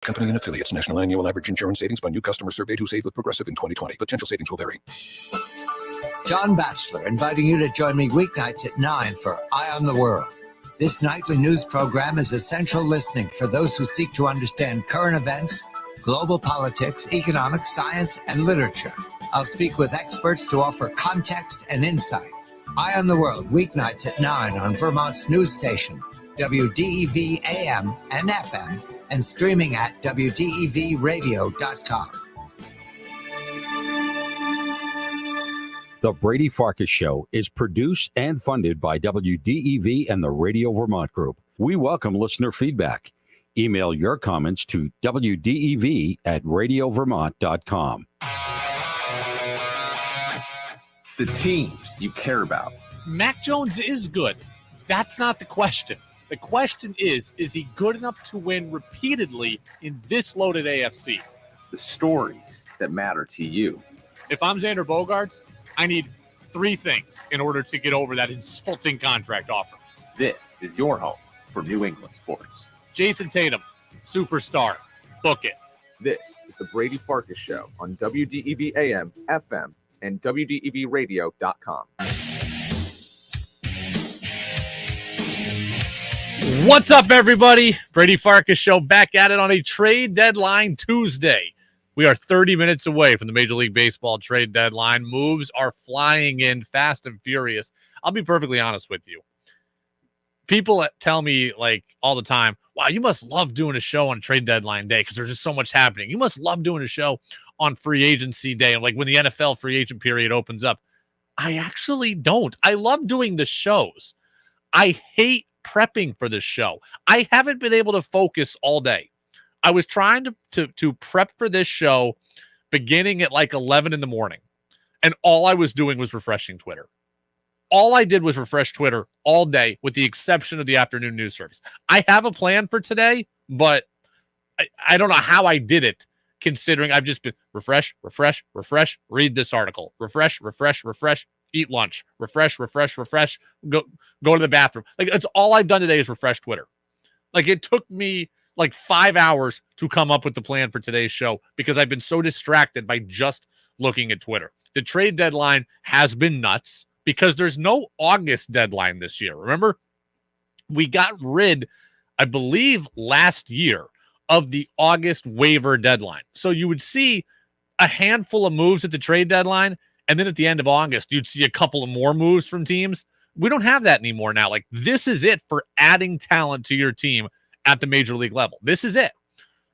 Company and affiliates. National annual average insurance savings by new customer surveyed who saved with Progressive in 2020. Potential savings will vary. John Batchelor inviting you to join me weeknights at 9 for Eye on the World. This nightly news program is essential listening for those who seek to understand current events, global politics, economics, science, and literature. I'll speak with experts to offer context and insight. Eye on the World, weeknights at 9 on Vermont's news station, WDEV AM and FM, and streaming at WDEVradio.com. The Brady Farkas Show is produced and funded by WDEV and the Radio Vermont Group. We welcome listener feedback. Email your comments to WDEV@radiovermont.com. The teams you care about. Mac Jones is good. That's not the question. The question is he good enough to win repeatedly in this loaded AFC? The stories that matter to you. If I'm Xander Bogaerts, I need three things in order to get over that insulting contract offer. This is your home for New England sports. Jason Tatum, superstar. Book it. This is the Brady Farkas Show on WDEV AM, FM, and WDEVradio.com. What's up, everybody? Brady Farkas Show back at it on a trade deadline Tuesday. We are 30 minutes away from the Major League Baseball trade deadline. Moves are flying in fast and furious. I'll be perfectly honest with you. People tell me like all the time, wow, you must love doing a show on trade deadline day because there's just so much happening. You must love doing a show on free agency day and like when the NFL free agent period opens up. I actually don't. I love doing the shows. I hate prepping for this show. I haven't been able to focus all day. I was trying to prep for this show beginning at like 11 in the morning. And all I was doing was refreshing Twitter. All I did was refresh Twitter all day with the exception of the afternoon news service. I have a plan for today, but I don't know how I did it considering I've just been refresh, read this article, refresh, eat lunch, refresh, go to the bathroom. Like it's all I've done today is refresh Twitter. Like it took me like 5 hours to come up with the plan for today's show because I've been so distracted by just looking at Twitter. The trade deadline has been nuts because there's no August deadline this year. Remember, we got rid, I believe, last year of the August waiver deadline. So you would see a handful of moves at the trade deadline, and then at the end of August, you'd see a couple of more moves from teams. We don't have that anymore now. Like, this is it for adding talent to your team at the major league level. This is it.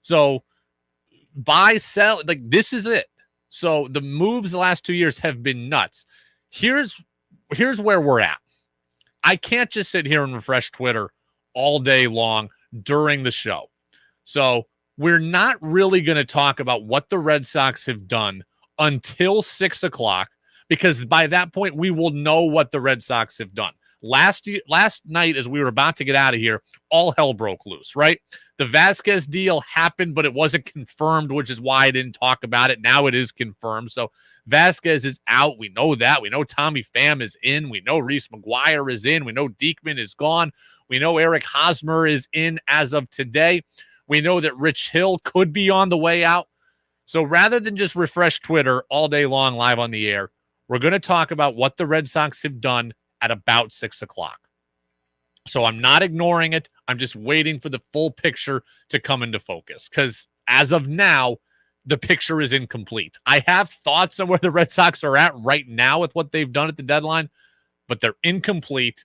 So buy, sell, like this is it. So the moves the last 2 years have been nuts. Here's where we're at. I can't just sit here and refresh Twitter all day long during the show. So we're not really going to talk about what the Red Sox have done until 6 o'clock, because by that point, we will know what the Red Sox have done. Last night, as we were about to get out of here, all hell broke loose, right? The Vasquez deal happened, but it wasn't confirmed, which is why I didn't talk about it. Now it is confirmed. So Vasquez is out. We know that. We know Tommy Pham is in. We know Reese McGuire is in. We know Diekman is gone. We know Eric Hosmer is in as of today. We know that Rich Hill could be on the way out. So rather than just refresh Twitter all day long live on the air, we're going to talk about what the Red Sox have done at about 6 o'clock. So I'm not ignoring it. I'm just waiting for the full picture to come into focus because as of now, the picture is incomplete. I have thoughts on where the Red Sox are at right now with what they've done at the deadline, but they're incomplete.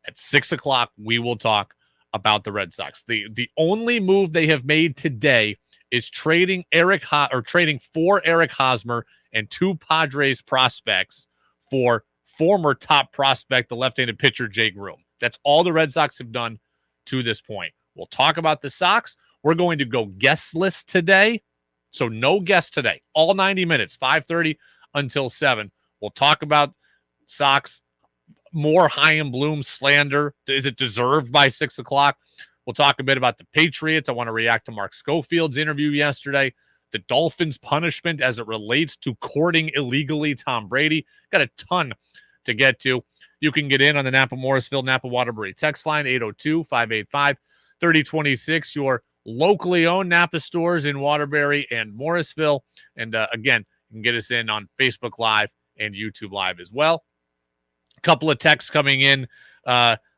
At 6 o'clock, we will talk about the Red Sox. The only move they have made today is trading for Eric Hosmer and two Padres prospects for former top prospect, the left-handed pitcher, Jake Room. That's all the Red Sox have done to this point. We'll talk about the Sox. We're going to go guestless today. So no guests today. All 90 minutes, 5:30 until 7. We'll talk about Sox, more Chaim Bloom slander. Is it deserved by 6 o'clock? We'll talk a bit about the Patriots. I want to react to Mark Schofield's interview yesterday. The Dolphins' punishment as it relates to courting illegally Tom Brady. Got a ton to get to. You can get in on the Napa Morrisville, Napa Waterbury text line, 802-585-3026. Your locally owned Napa stores in Waterbury and Morrisville. And again, you can get us in on Facebook Live and YouTube Live as well. A couple of texts coming in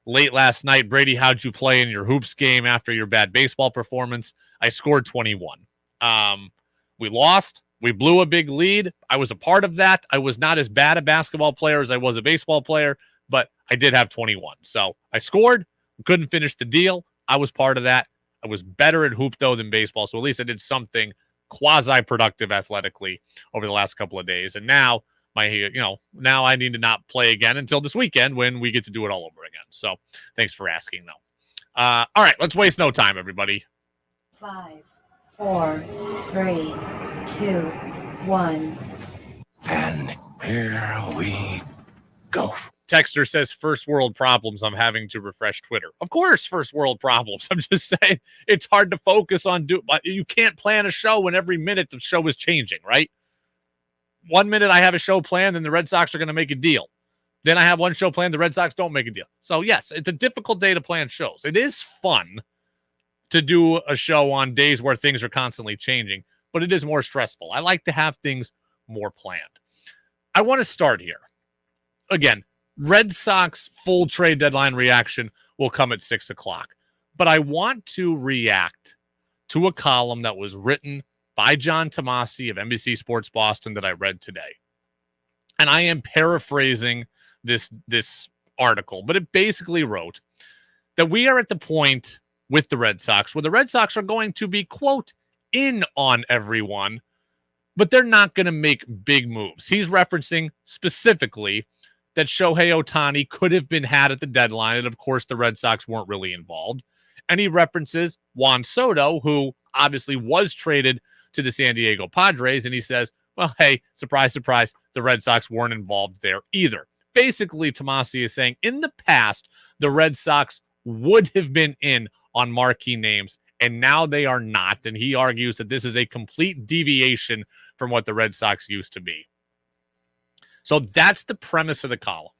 late last night. Brady, how'd you play in your hoops game after your bad baseball performance? I scored 21. We lost. We blew a big lead. I was a part of that. I was not as bad a basketball player as I was a baseball player, but I did have 21. So I scored, couldn't finish the deal. I was part of that. I was better at hoop, though, than baseball. So at least I did something quasi-productive athletically over the last couple of days. And now now I need to not play again until this weekend when we get to do it all over again. So thanks for asking, though. All right, let's waste no time, everybody. 5, 4, 3, 2, 1. And here we go. Texter says, first world problems. I'm having to refresh Twitter. Of course, first world problems. I'm just saying it's hard to focus on. You can't plan a show when every minute the show is changing, right? 1 minute I have a show planned and the Red Sox are going to make a deal. Then I have one show planned, the Red Sox don't make a deal. So, yes, it's a difficult day to plan shows. It is fun to do a show on days where things are constantly changing, but it is more stressful. I like to have things more planned. I want to start here. Again, Red Sox full trade deadline reaction will come at 6 o'clock. But I want to react to a column that was written by John Tomasi of NBC Sports Boston that I read today. And I am paraphrasing this article, but it basically wrote that we are at the point with the Red Sox where the Red Sox are going to be, quote, in on everyone, but they're not going to make big moves. He's referencing specifically that Shohei Ohtani could have been had at the deadline, and of course the Red Sox weren't really involved. And he references Juan Soto, who obviously was traded to the San Diego Padres, and he says, well, hey, surprise, surprise, the Red Sox weren't involved there either. Basically, Tomasi is saying in the past, the Red Sox would have been in on marquee names, and now they are not. And he argues that this is a complete deviation from what the Red Sox used to be. So that's the premise of the column.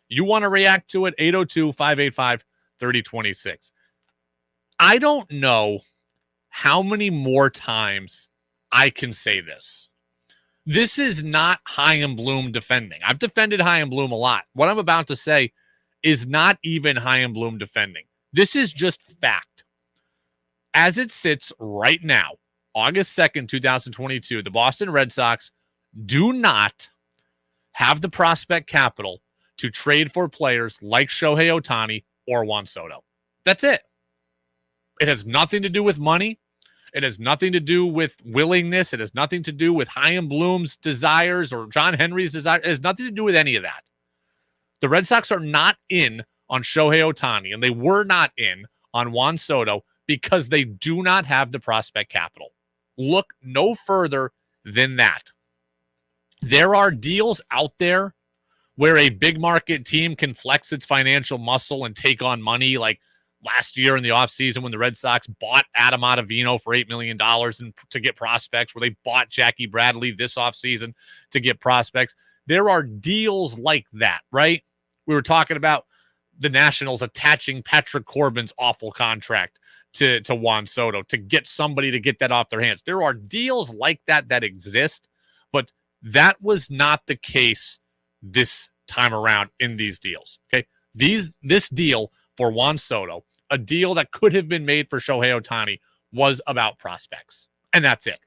You want to react to it? 802-585-3026. I don't know how many more times I can say this. This is not Chaim Bloom defending. I've defended Chaim Bloom a lot. What I'm about to say is not even Chaim Bloom defending. This is just fact. As it sits right now, August 2nd, 2022, the Boston Red Sox do not have the prospect capital to trade for players like Shohei Ohtani or Juan Soto. That's it. It has nothing to do with money. It has nothing to do with willingness. It has nothing to do with Chaim Bloom's desires or John Henry's desires. It has nothing to do with any of that. The Red Sox are not in on Shohei Ohtani, and they were not in on Juan Soto because they do not have the prospect capital. Look no further than that. There are deals out there where a big market team can flex its financial muscle and take on money, like last year in the offseason when the Red Sox bought Adam Ottavino for $8 million to get prospects, where they bought Jackie Bradley this offseason to get prospects. There are deals like that, right? We were talking about the Nationals attaching Patrick Corbin's awful contract to Juan Soto to get somebody to get that off their hands. There are deals like that that exist, but that was not the case this time around in these deals. Okay, this deal for Juan Soto, a deal that could have been made for Shohei Ohtani, was about prospects, and that's it.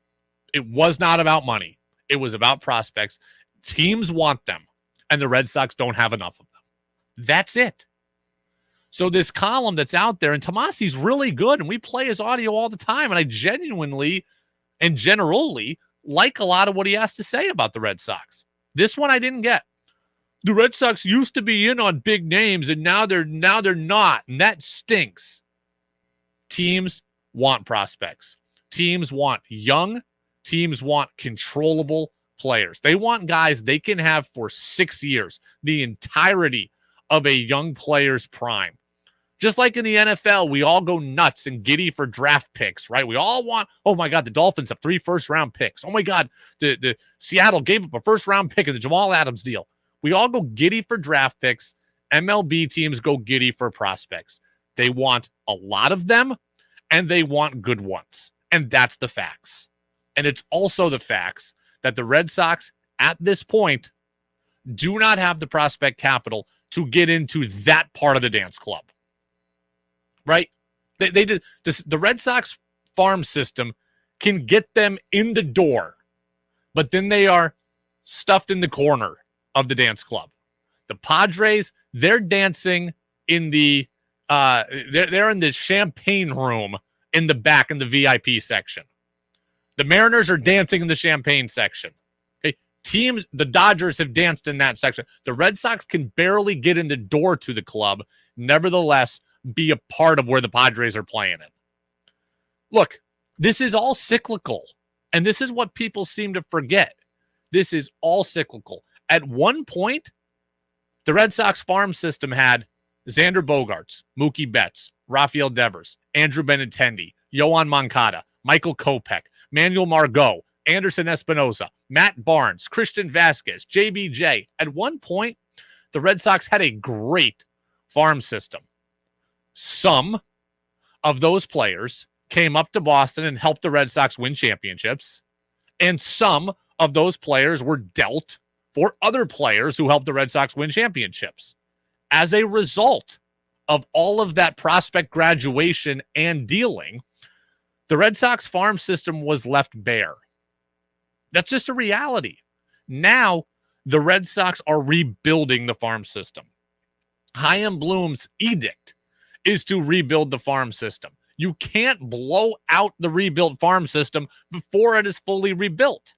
It was not about money. It was about prospects. Teams want them, and the Red Sox don't have enough of them. That's it. So this column that's out there, and Tomasi's really good, and we play his audio all the time, and I genuinely and generally like a lot of what he has to say about the Red Sox. This one I didn't get. The Red Sox used to be in on big names, and now they're not, and that stinks. Teams want prospects. Teams want young. Teams want controllable players. They want guys they can have for 6 years, the entirety of a young player's prime. Just like in the NFL, we all go nuts and giddy for draft picks, right? We all want, oh my God, the Dolphins have 3 first-round picks. Oh my God, the Seattle gave up a first-round pick in the Jamal Adams deal. We all go giddy for draft picks. MLB teams go giddy for prospects. They want a lot of them, and they want good ones. And that's the facts. And it's also the facts that the Red Sox, at this point, do not have the prospect capital to get into that part of the dance club. Right? They did this. The Red Sox farm system can get them in the door, but then they are stuffed in the corner of the dance club. The Padres, they're dancing in the they're in the champagne room in the back in the VIP section. The Mariners are dancing in the champagne section. Okay, teams, the Dodgers have danced in that section. The Red Sox can barely get in the door to the club, nevertheless be a part of where the Padres are playing in. Look, this is all cyclical, and this is what people seem to forget. This is all cyclical. At one point, the Red Sox farm system had Xander Bogaerts, Mookie Betts, Rafael Devers, Andrew Benintendi, Yohan Moncada, Michael Kopech, Manuel Margot, Anderson Espinoza, Matt Barnes, Christian Vasquez, JBJ. At one point, the Red Sox had a great farm system. Some of those players came up to Boston and helped the Red Sox win championships, and some of those players were dealt for other players who helped the Red Sox win championships. As a result of all of that prospect graduation and dealing, the Red Sox farm system was left bare. That's just a reality. Now, the Red Sox are rebuilding the farm system. Chaim Bloom's edict is to rebuild the farm system. You can't blow out the rebuilt farm system before it is fully rebuilt.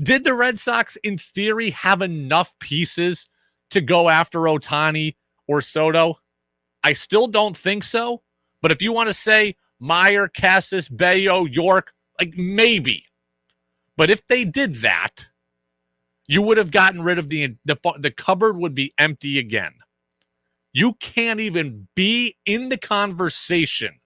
Did the Red Sox, in theory, have enough pieces to go after Ohtani or Soto? I still don't think so. But if you want to say Meyer, Cassis, Bello, York, like maybe. But if they did that, you would have gotten rid of the cupboard would be empty again. You can't even be in the conversation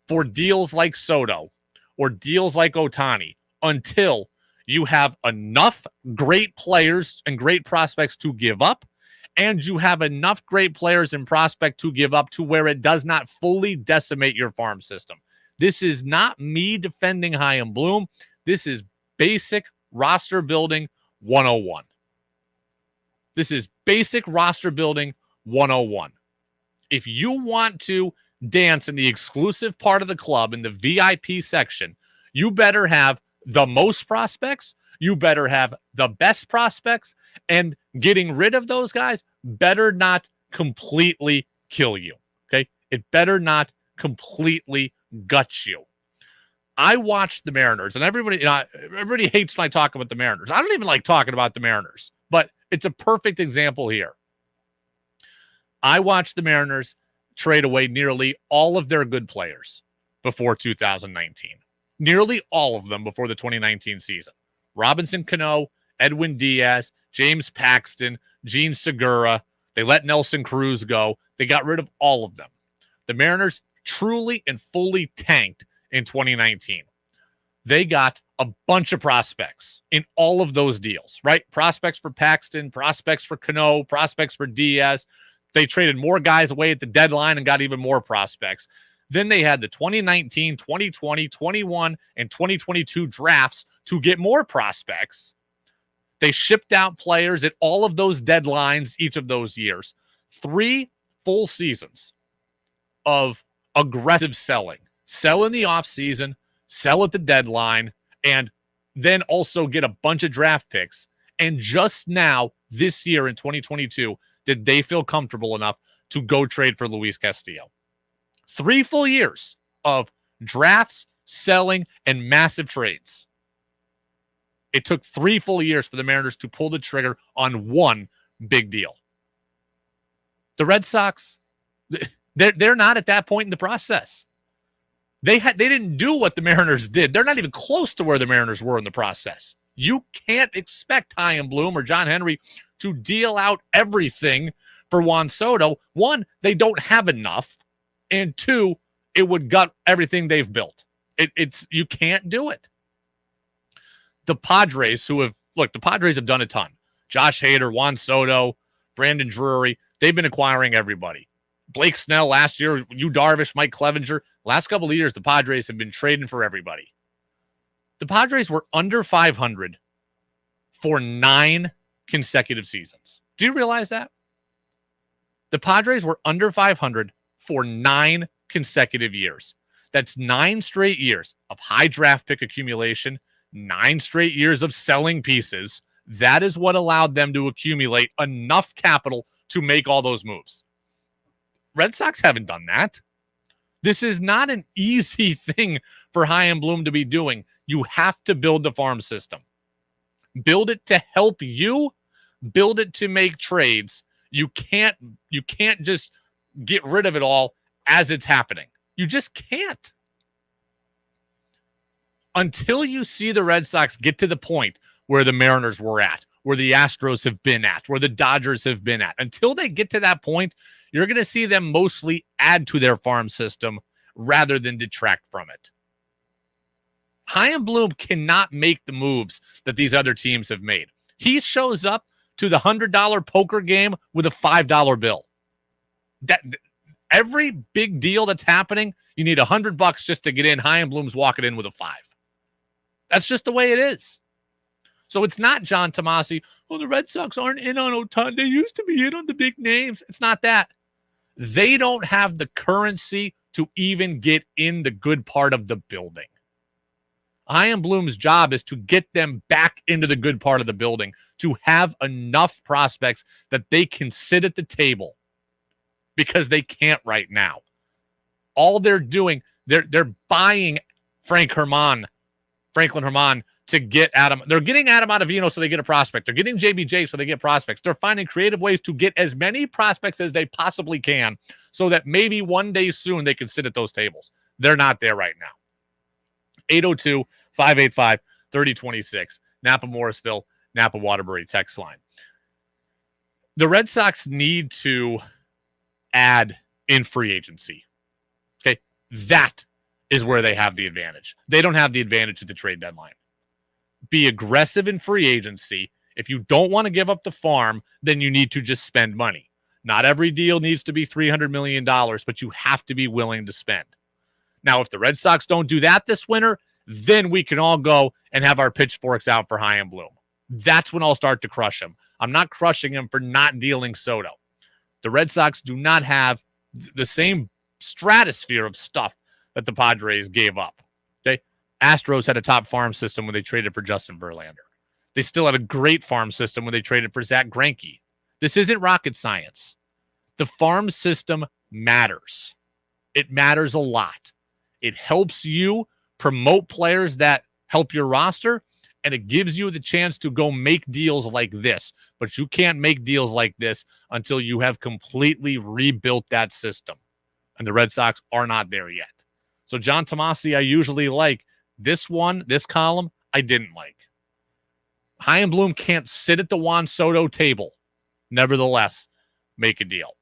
for deals like Soto or deals like Ohtani until you have enough great players and great prospects to give up, and you have enough great players and prospect to give up to where it does not fully decimate your farm system. This is not me defending Chaim Bloom. This is basic roster building 101. This is basic roster building 101. If you want to dance in the exclusive part of the club in the VIP section, you better have the most prospects, you better have the best prospects, and getting rid of those guys better not completely kill you. Okay? It better not completely gut you. I watched the Mariners, and everybody hates my talk about the Mariners. I don't even like talking about the Mariners, but it's a perfect example here. I watched the Mariners trade away nearly all of their good players before 2019. Nearly all of them before the 2019 season. Robinson Cano, Edwin Diaz, James Paxton, Gene Segura. They let Nelson Cruz go. They got rid of all of them. The Mariners truly and fully tanked in 2019. They got a bunch of prospects in all of those deals, right? Prospects for Paxton, prospects for Cano, prospects for Diaz. They traded more guys away at the deadline and got even more prospects. Then they had the 2019, 2020, 21, and 2022 drafts to get more prospects. They shipped out players at all of those deadlines each of those years. 3 full seasons of aggressive selling. Sell in the offseason, sell at the deadline, and then also get a bunch of draft picks. And just now, this year in 2022, did they feel comfortable enough to go trade for Luis Castillo? 3 full years of drafts, selling, and massive trades. It took 3 full years for the Mariners to pull the trigger on one big deal. The Red Sox, they're not at that point in the process. They didn't do what the Mariners did. They're not even close to where the Mariners were in the process. You can't expect Chaim Bloom or John Henry to deal out everything for Juan Soto. 1, they don't have enough. And 2, it would gut everything they've built. You can't do it. The Padres the Padres have done a ton. Josh Hader, Juan Soto, Brandon Drury, they've been acquiring everybody. Blake Snell last year, Yu Darvish, Mike Clevenger, Last couple of years, the Padres have been trading for everybody. The Padres were under 500 for 9 consecutive seasons. Do you realize that? The Padres were under 500 for 9 consecutive years. That's 9 straight years of high draft pick accumulation, 9 straight years of selling pieces. That is what allowed them to accumulate enough capital to make all those moves. Red Sox haven't done that. This is not an easy thing for Chaim Bloom to be doing. You have to build the farm system. Build it to help you. Build it to make trades. You can't just get rid of it all as it's happening. You just can't. Until you see the Red Sox get to the point where the Mariners were at, where the Astros have been at, where the Dodgers have been at. Until they get to that point, you're going to see them mostly add to their farm system rather than detract from it. Chaim Bloom cannot make the moves that these other teams have made. He shows up to the $100 poker game with a $5 bill. That every big deal that's happening, you need $100 just to get in. Chaim Bloom's walking in with a 5. That's just the way it is. So it's not John Tomasi, the Red Sox aren't in on Ohtani. They used to be in on the big names. It's not that. They don't have the currency to even get in the good part of the building. Chaim Bloom's job is to get them back into the good part of the building, to have enough prospects that they can sit at the table, because they can't right now. All they're doing, they're buying Franklin Herman to get Adam. They're getting Adam Ottavino so they get a prospect. They're getting JBJ so they get prospects. They're finding creative ways to get as many prospects as they possibly can so that maybe one day soon they can sit at those tables. They're not there right now. 802-585-3026. Napa Morrisville, Napa Waterbury text line. The Red Sox need to add in free agency. Okay, that is where they have the advantage. They don't have the advantage at the trade deadline. Be aggressive in free agency. If you don't want to give up the farm, then you need to just spend money. Not every deal needs to be $300 million, but you have to be willing to spend. Now, if the Red Sox don't do that this winter, then we can all go and have our pitchforks out for Chaim Bloom. That's when I'll start to crush him. I'm not crushing him for not dealing Soto. The Red Sox do not have the same stratosphere of stuff that the Padres gave up. Okay, Astros had a top farm system when they traded for Justin Verlander. They still had a great farm system when they traded for Zach Greinke. This isn't rocket science. The farm system matters. It matters a lot. It helps you promote players that help your roster, and it gives you the chance to go make deals like this. But you can't make deals like this until you have completely rebuilt that system. And the Red Sox are not there yet. So John Tomasi, I usually like. This column, I didn't like. Chaim Bloom can't sit at the Juan Soto table. Nevertheless, make a deal.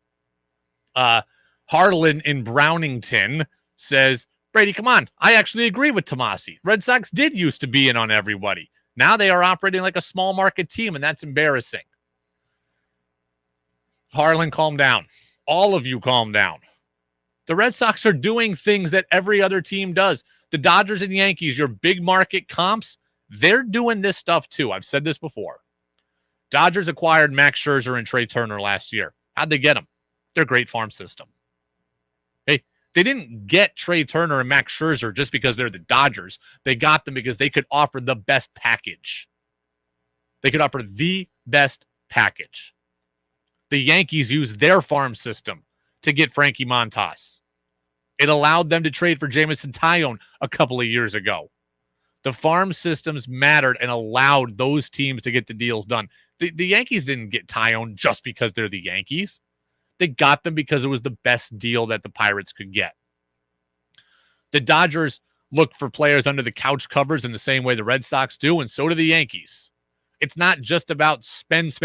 Harlan in Brownington says, Brady, come on. I actually agree with Tomasi. Red Sox did used to be in on everybody. Now they are operating like a small market team, and that's embarrassing. Harlan, calm down. All of you calm down. The Red Sox are doing things that every other team does. The Dodgers and Yankees, your big market comps, they're doing this stuff too. I've said this before. Dodgers acquired Max Scherzer and Trey Turner last year. How'd they get them? Their great farm system. Hey, they didn't get Trey Turner and Max Scherzer just because they're the Dodgers. They got them because they could offer the best package. They could offer the best package. The Yankees used their farm system to get Frankie Montas. It allowed them to trade for Jameson Taillon a couple of years ago. The farm systems mattered and allowed those teams to get the deals done. The Yankees didn't get Taillon just because they're the Yankees. They got them because it was the best deal that the Pirates could get. The Dodgers look for players under the couch covers in the same way the Red Sox do, and so do the Yankees. It's not just about spend.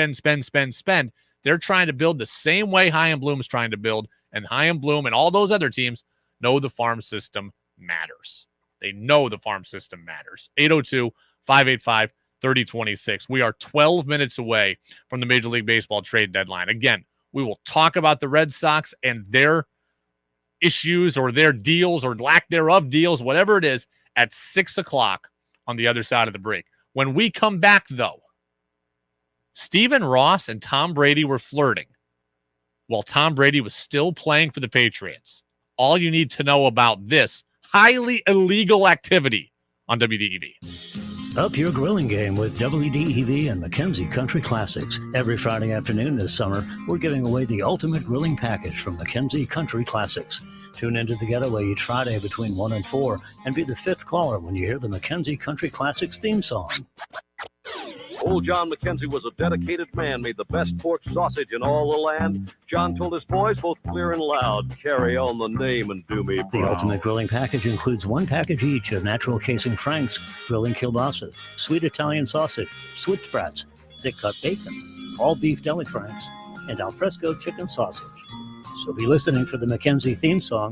They're trying to build the same way Chaim Bloom's trying to build, and Chaim Bloom and all those other teams know the farm system matters. They know the farm system matters. 802-585-3026. We are 12 minutes away from the Major League Baseball trade deadline. Again, we will talk about the Red Sox and their issues or their deals or lack thereof deals, whatever it is, at 6 o'clock on the other side of the break. When we come back, though, Stephen Ross and Tom Brady were flirting while Tom Brady was still playing for the Patriots. All you need to know about this highly illegal activity on WDEV. Up your grilling game with WDEV and Mackenzie Country Classics. Every Friday afternoon this summer, we're giving away the ultimate grilling package from Mackenzie Country Classics. Tune into the getaway each Friday between 1 and 4 and be the fifth caller when you hear the Mackenzie Country Classics theme song. Old John Mackenzie was a dedicated man, made the best pork sausage in all the land. John told his boys, both clear and loud, carry on the name and do me proud. The ultimate grilling package includes one package each of natural casing franks, grilling kielbasa, sweet Italian sausage, switchbrats, thick-cut bacon, all beef deli franks, and alfresco chicken sausage. So be listening for the Mackenzie theme song.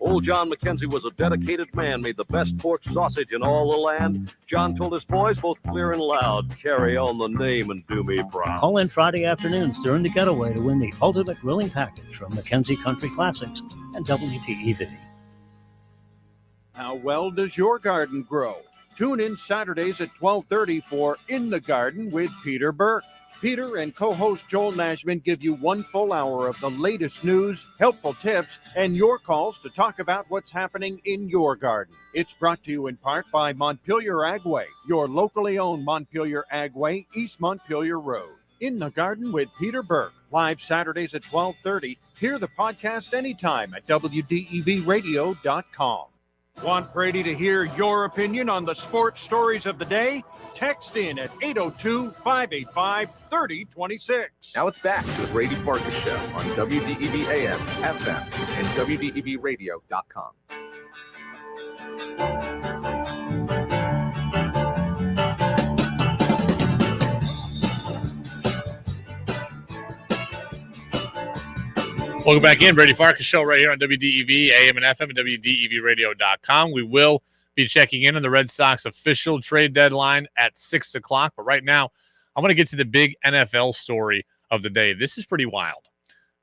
Old John Mackenzie was a dedicated man, made the best pork sausage in all the land. John told his boys, both clear and loud, carry on the name and do me proud. Call in Friday afternoons during the getaway to win the ultimate grilling package from Mackenzie Country Classics and WDEV. How well does your garden grow? Tune in Saturdays at 12:30 for In the Garden with Peter Burke. Peter and co-host Joel Nashman give you 1 full hour of the latest news, helpful tips, and your calls to talk about what's happening in your garden. It's brought to you in part by Montpelier Agway, your locally owned Montpelier Agway, East Montpelier Road. In the Garden with Peter Burke, live Saturdays at 12:30. Hear the podcast anytime at WDEVradio.com. Want Brady to hear your opinion on the sports stories of the day? Text in at 802-585-3026. Now it's back to the Brady Farkas Show on WDEV AM, FM, and WDEVradio.com. Welcome back in. Brady Farkas Show right here on WDEV, AM and FM, and WDEVradio.com. We will be checking in on the Red Sox official trade deadline at 6 o'clock. But right now, I want to get to the big NFL story of the day. This is pretty wild.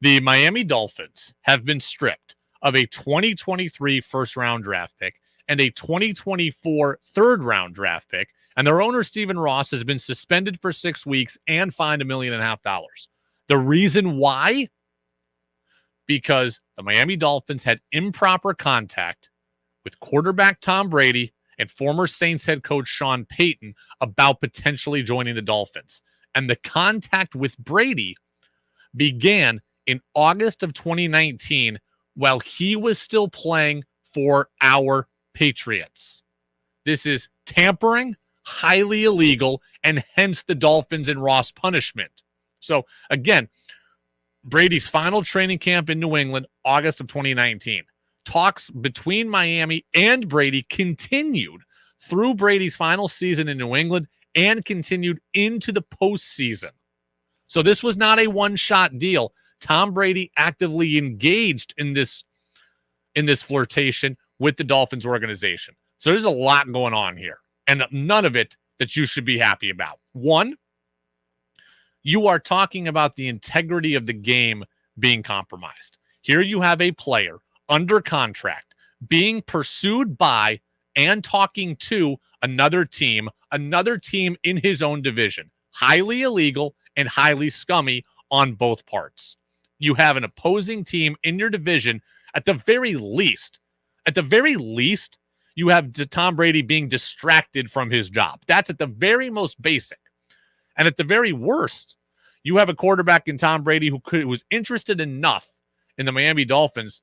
The Miami Dolphins have been stripped of a 2023 first-round draft pick and a 2024 third-round draft pick, and their owner, Stephen Ross, has been suspended for 6 weeks and fined $1.5 million. The reason why? Because the Miami Dolphins had improper contact with quarterback Tom Brady and former Saints head coach Sean Payton about potentially joining the Dolphins. And the contact with Brady began in August of 2019 while he was still playing for our Patriots. This is tampering, highly illegal, and hence the Dolphins and Ross punishment. So, again, Brady's final training camp in New England, August of 2019. Talks between Miami and Brady continued through Brady's final season in New England and continued into the postseason. So this was not a one-shot deal. Tom Brady actively engaged in this flirtation with the Dolphins organization. So there's a lot going on here, and none of it that you should be happy about. One, you are talking about the integrity of the game being compromised. Here you have a player under contract being pursued by and talking to another team in his own division. Highly illegal and highly scummy on both parts. You have an opposing team in your division. At the very least, you have Tom Brady being distracted from his job. That's at the very most basic. And at the very worst, you have a quarterback in Tom Brady who was interested enough in the Miami Dolphins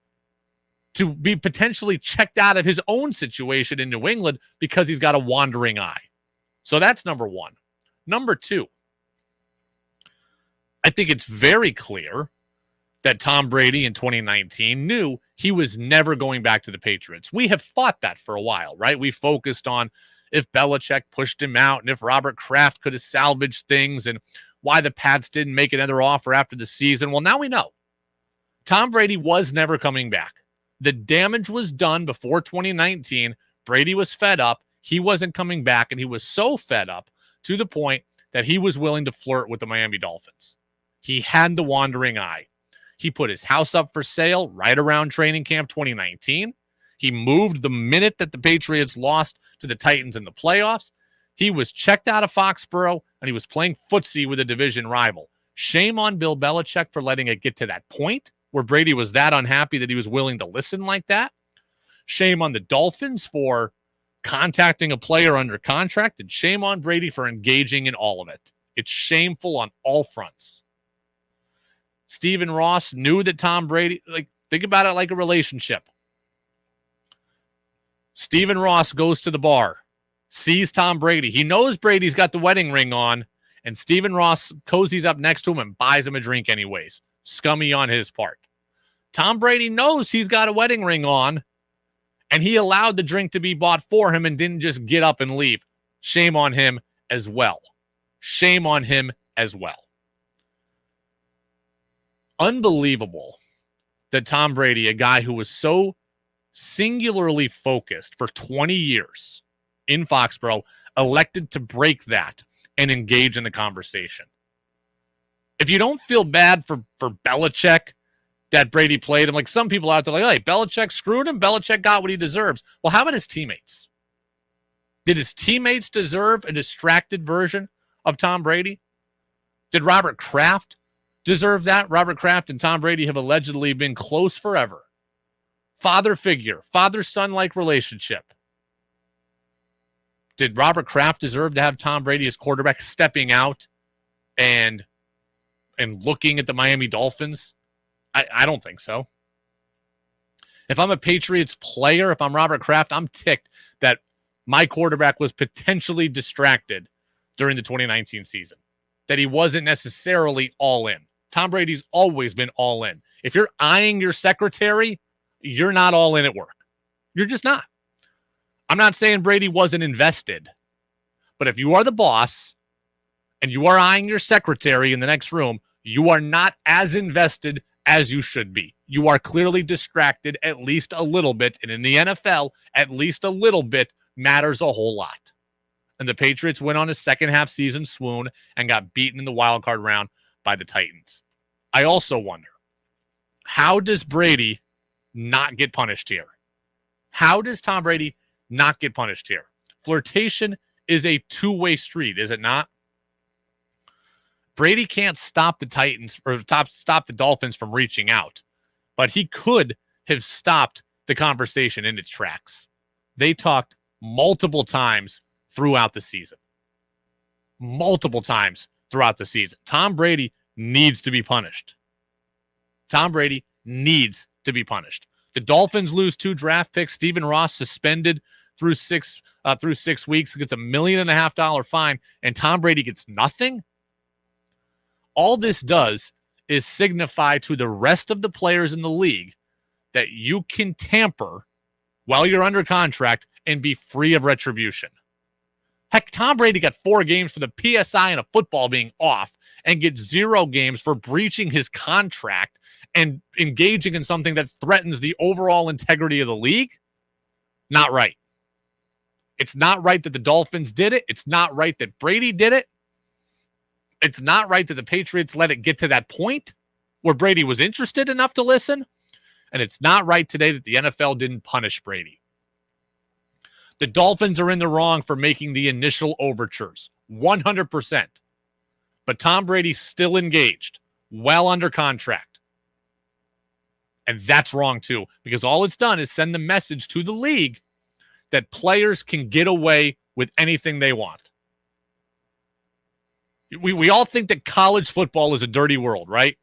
to be potentially checked out of his own situation in New England because he's got a wandering eye. So that's number one. Number two, I think it's very clear that Tom Brady in 2019 knew he was never going back to the Patriots. We have fought that for a while, right? We focused on if Belichick pushed him out and if Robert Kraft could have salvaged things and why the Pats didn't make another offer after the season. Well, now we know. Tom Brady was never coming back. The damage was done before 2019. Brady was fed up. He wasn't coming back, and he was so fed up to the point that he was willing to flirt with the Miami Dolphins. He had the wandering eye. He put his house up for sale right around training camp 2019. He moved the minute that the Patriots lost to the Titans in the playoffs. He was checked out of Foxborough, and he was playing footsie with a division rival. Shame on Bill Belichick for letting it get to that point where Brady was that unhappy that he was willing to listen like that. Shame on the Dolphins for contacting a player under contract, and shame on Brady for engaging in all of it. It's shameful on all fronts. Stephen Ross knew that Tom Brady, think about it like a relationship. Stephen Ross goes to the bar, sees Tom Brady. He knows Brady's got the wedding ring on, and Stephen Ross cozies up next to him and buys him a drink anyways. Scummy on his part. Tom Brady knows he's got a wedding ring on, and he allowed the drink to be bought for him and didn't just get up and leave. Shame on him as well. Shame on him as well. Unbelievable that Tom Brady, a guy who was so singularly focused for 20 years in Foxborough, elected to break that and engage in the conversation. If you don't feel bad for Belichick that Brady played him, like some people out there like, hey, Belichick screwed him. Belichick got what he deserves. Well, how about his teammates? Did his teammates deserve a distracted version of Tom Brady? Did Robert Kraft deserve that? Robert Kraft and Tom Brady have allegedly been close forever. Father figure, father-son-like relationship. Did Robert Kraft deserve to have Tom Brady as quarterback stepping out and looking at the Miami Dolphins? I don't think so. If I'm a Patriots player, if I'm Robert Kraft, I'm ticked that my quarterback was potentially distracted during the 2019 season, that he wasn't necessarily all in. Tom Brady's always been all in. If you're eyeing your secretary, you're not all in at work. You're just not. I'm not saying Brady wasn't invested, but if you are the boss and you are eyeing your secretary in the next room, you are not as invested as you should be. You are clearly distracted at least a little bit, and in the NFL, at least a little bit matters a whole lot. And the Patriots went on a second-half season swoon and got beaten in the wild card round by the Titans. I also wonder, how does Brady not get punished here? How does Tom Brady not get punished here? Flirtation is a two-way street, is it not? Brady can't stop the Titans or stop the Dolphins from reaching out, but he could have stopped the conversation in its tracks. They talked multiple times throughout the season. Multiple times throughout the season. Tom Brady needs to be punished. Tom Brady needs to be punished. The Dolphins lose 2 draft picks. Stephen Ross suspended through 6 weeks, gets $1.5 million fine, and Tom Brady gets nothing. All this does is signify to the rest of the players in the league that you can tamper while you're under contract and be free of retribution. Heck, Tom Brady got 4 games for the PSI and a football being off and gets 0 games for breaching his contract and engaging in something that threatens the overall integrity of the league. Not right. It's not right that the Dolphins did it. It's not right that Brady did it. It's not right that the Patriots let it get to that point where Brady was interested enough to listen. And it's not right today that the NFL didn't punish Brady. The Dolphins are in the wrong for making the initial overtures, 100%. But Tom Brady's still engaged, well under contract. And that's wrong too, because all it's done is send the message to the league that players can get away with anything they want. We all think that college football is a dirty world, right?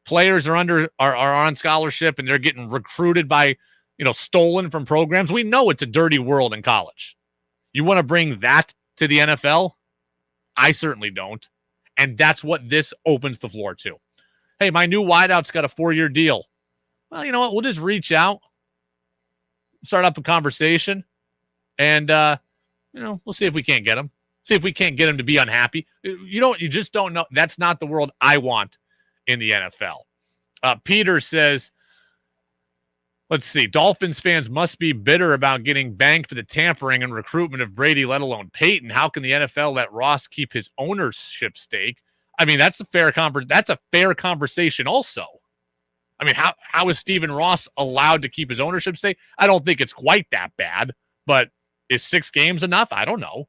Players are on scholarship and they're getting recruited by, stolen from programs. We know it's a dirty world in college. You want to bring that to the NFL? I certainly don't. And that's what this opens the floor to. Hey, my new wideout's got a 4-year deal. Well, you know what? We'll just reach out, start up a conversation, and we'll see if we can't get him. See if we can't get him to be unhappy. You just don't know. That's not the world I want in the NFL. Peter says, let's see, Dolphins fans must be bitter about getting banged for the tampering and recruitment of Brady, let alone Peyton. How can the NFL let Ross keep his ownership stake? I mean, that's a fair conversation also. I mean, how is Stephen Ross allowed to keep his ownership stake? I don't think it's quite that bad, but is 6 games enough? I don't know.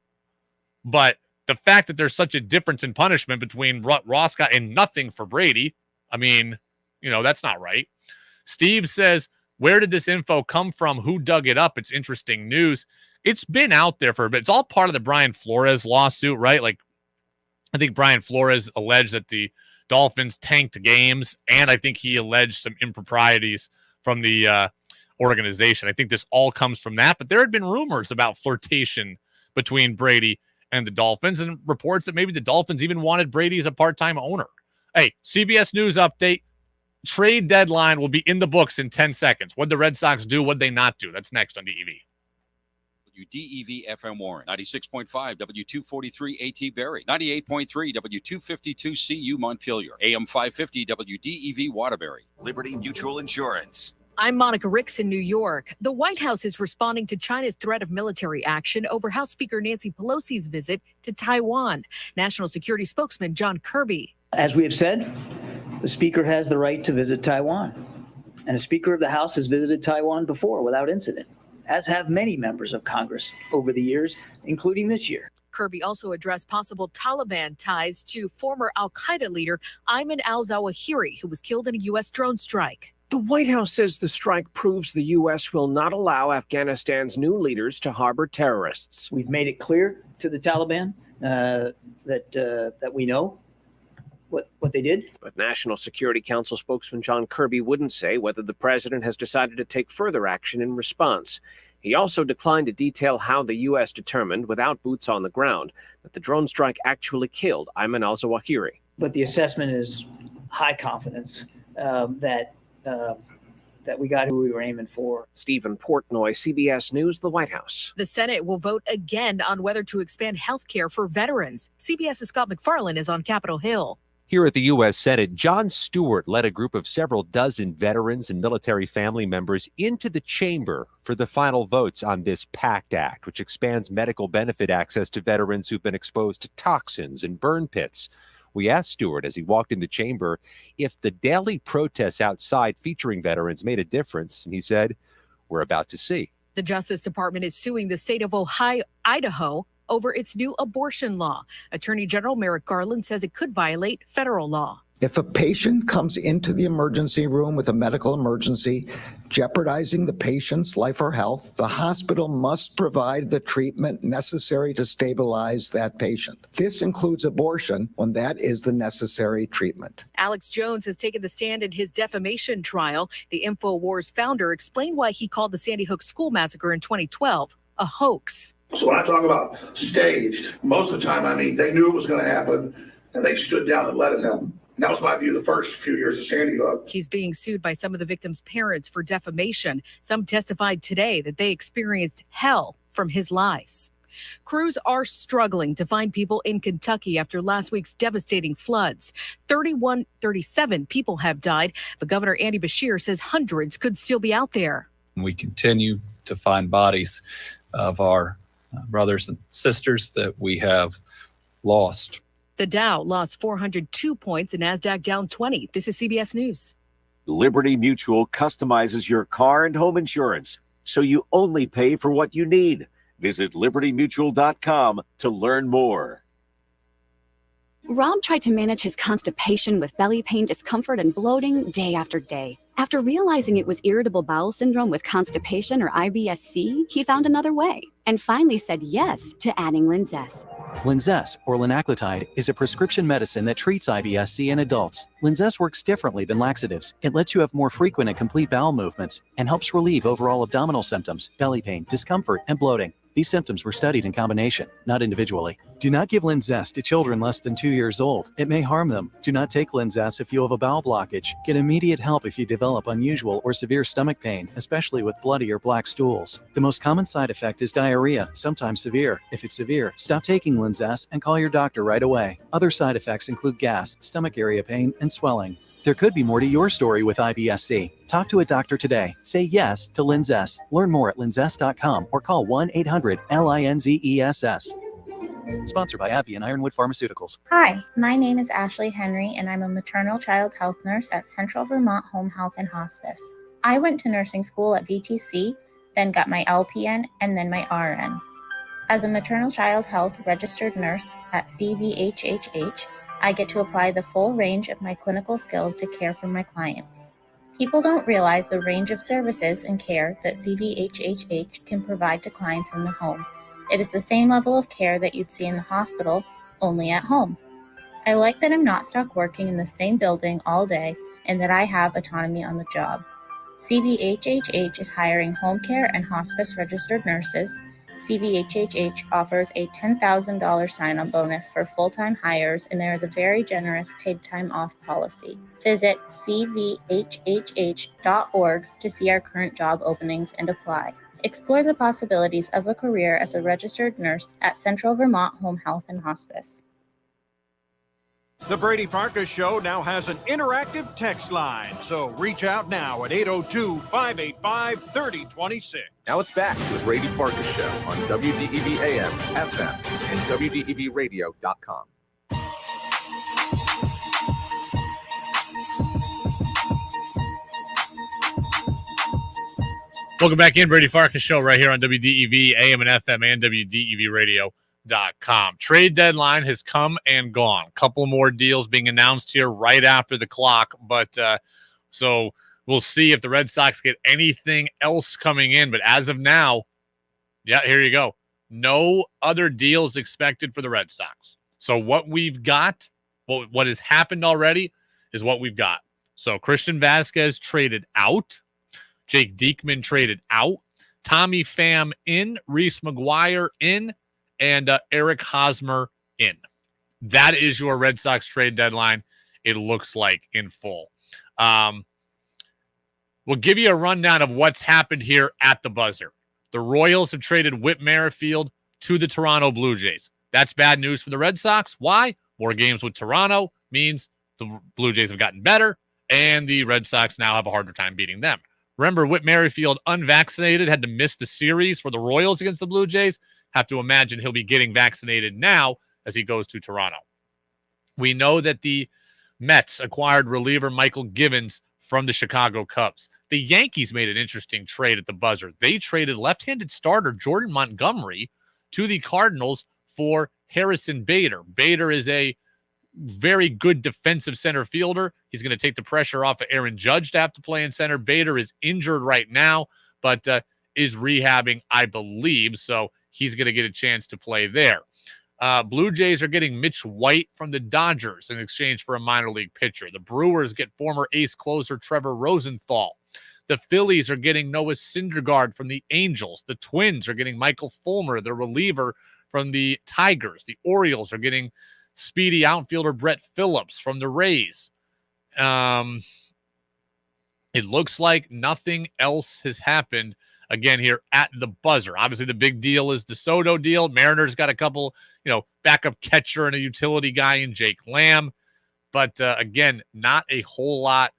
But the fact that there's such a difference in punishment between what Ross got and nothing for Brady, I mean, that's not right. Steve says, where did this info come from? Who dug it up? It's interesting news. It's been out there for a bit. It's all part of the Brian Flores lawsuit, right? Like, I think Brian Flores alleged that the Dolphins tanked games, and I think he alleged some improprieties from the organization. I think this all comes from that, but there had been rumors about flirtation between Brady and the Dolphins, and reports that maybe the Dolphins even wanted Brady as a part-time owner. Hey, CBS News update. Trade deadline will be in the books in 10 seconds. What'd the Red Sox do? What'd they not do? That's next on DEV. WDEV FM Warren, 96.5 W243 AT Barry, 98.3 W252 CU Montpelier, AM 550 WDEV Waterbury. Liberty Mutual Insurance. I'm Monica Ricks in New York. The White House is responding to China's threat of military action over House Speaker Nancy Pelosi's visit to Taiwan. National Security spokesman John Kirby. As we have said, the Speaker has the right to visit Taiwan. And a Speaker of the House has visited Taiwan before without incident, as have many members of Congress over the years, including this year. Kirby also addressed possible Taliban ties to former al-Qaeda leader Ayman al-Zawahiri, who was killed in a U.S. drone strike. The White House says the strike proves the U.S. will not allow Afghanistan's new leaders to harbor terrorists. We've made it clear to the Taliban that we know what they did. But National Security Council spokesman John Kirby wouldn't say whether the president has decided to take further action in response. He also declined to detail how the U.S. determined, without boots on the ground, that the drone strike actually killed Ayman al-Zawahiri. But the assessment is high confidence that we got who we were aiming for. Stephen Portnoy, CBS News, the White House. The Senate will vote again on whether to expand health care for veterans. CBS's Scott McFarland is on Capitol Hill. Here at the U.S. Senate, Jon Stewart led a group of several dozen veterans and military family members into the chamber for the final votes on this PACT Act, which expands medical benefit access to veterans who've been exposed to toxins and burn pits. We asked Stewart as he walked in the chamber if the daily protests outside featuring veterans made a difference, and he said, "We're about to see." The Justice Department is suing the state of Idaho over its new abortion law. Attorney General Merrick Garland says it could violate federal law. If a patient comes into the emergency room with a medical emergency, jeopardizing the patient's life or health, the hospital must provide the treatment necessary to stabilize that patient. This includes abortion when that is the necessary treatment. Alex Jones has taken the stand in his defamation trial. The InfoWars founder explained why he called the Sandy Hook school massacre in 2012 a hoax. So when I talk about staged, most of the time, I mean, they knew it was going to happen and they stood down and let it happen. And that was my view the first few years of Sandy Hook. He's being sued by some of the victims' parents for defamation. Some testified today that they experienced hell from his lies. Crews are struggling to find people in Kentucky after last week's devastating floods. 37 people have died, but Governor Andy Beshear says hundreds could still be out there. We continue to find bodies of our brothers and sisters that we have lost. The Dow lost 402 points, the NASDAQ down 20. This is CBS News. Liberty Mutual customizes your car and home insurance, so you only pay for what you need. Visit libertymutual.com to learn more. Rob tried to manage his constipation with belly pain, discomfort, and bloating day after day. After realizing it was irritable bowel syndrome with constipation or IBS-C, he found another way and finally said yes to adding Linzess. Linzess, or linaclotide, is a prescription medicine that treats IBS-C in adults. Linzess works differently than laxatives. It lets you have more frequent and complete bowel movements and helps relieve overall abdominal symptoms, belly pain, discomfort, and bloating. These symptoms were studied in combination, not individually. Do not give Linzess to children less than 2 years old. It may harm them. Do not take Linzess if you have a bowel blockage. Get immediate help if you develop unusual or severe stomach pain, especially with bloody or black stools. The most common side effect is diarrhea, sometimes severe. If it's severe, stop taking Linzess and call your doctor right away. Other side effects include gas, stomach area pain, and swelling. There could be more to your story with IBS-C. Talk to a doctor today. Say yes to Linzess. Learn more at linzess.com or call 1-800-LINZESS. Sponsored by AbbVie and Ironwood Pharmaceuticals. Hi, my name is Ashley Henry, and I'm a maternal child health nurse at Central Vermont Home Health and Hospice. I went to nursing school at VTC, then got my LPN, and then my RN. As a maternal child health registered nurse at CVHHH, I get to apply the full range of my clinical skills to care for my clients. People don't realize the range of services and care that CVHHH can provide to clients in the home. It is the same level of care that you'd see in the hospital, only at home. I like that I'm not stuck working in the same building all day and that I have autonomy on the job. CVHHH is hiring home care and hospice registered nurses. CVHHH offers a $10,000 sign-on bonus for full-time hires, and there is a very generous paid time off policy. Visit cvhhh.org to see our current job openings and apply. Explore the possibilities of a career as a registered nurse at Central Vermont Home Health and Hospice. The Brady Farkas Show now has an interactive text line, so reach out now at 802-585-3026. Now it's back to the Brady Farkas Show on WDEV AM, FM, and WDEVradio.com. Welcome back in, Brady Farkas Show right here on WDEV, AM and FM, and WDEVradio.com. Trade deadline has come and gone. Couple more deals being announced here right after the clock, but so we'll see if the Red Sox get anything else coming in. But as of now, yeah, here you go. No other deals expected for the Red Sox. So what we've got, what has happened already is what we've got. So Christian Vasquez traded out. Jake Diekman traded out. Tommy Pham in. Reese McGuire in. And Eric Hosmer in. That is your Red Sox trade deadline, it looks like, in full. We'll give you a rundown of what's happened here at the buzzer. The Royals have traded Whit Merrifield to the Toronto Blue Jays. That's bad news for the Red Sox. Why? More games with Toronto means the Blue Jays have gotten better, and the Red Sox now have a harder time beating them. Remember, Whit Merrifield, unvaccinated, had to miss the series for the Royals against the Blue Jays. Have to imagine he'll be getting vaccinated now as he goes to Toronto. We know that the Mets acquired reliever Michael Givens from the Chicago Cubs. The Yankees made an interesting trade at the buzzer. They traded left-handed starter Jordan Montgomery to the Cardinals for Harrison Bader. Bader is a very good defensive center fielder. He's going to take the pressure off of Aaron Judge to have to play in center. Bader is injured right now, but is rehabbing, I believe, so he's going to get a chance to play there. Blue Jays are getting Mitch White from the Dodgers in exchange for a minor league pitcher. The Brewers get former ace closer Trevor Rosenthal. The Phillies are getting Noah Syndergaard from the Angels. The Twins are getting Michael Fulmer, the reliever, from the Tigers. The Orioles are getting speedy outfielder Brett Phillips from the Rays. It looks like nothing else has happened again here at the buzzer. Obviously, the big deal is the Soto deal. Mariners got a couple, backup catcher and a utility guy in Jake Lamb. But again, not a whole lot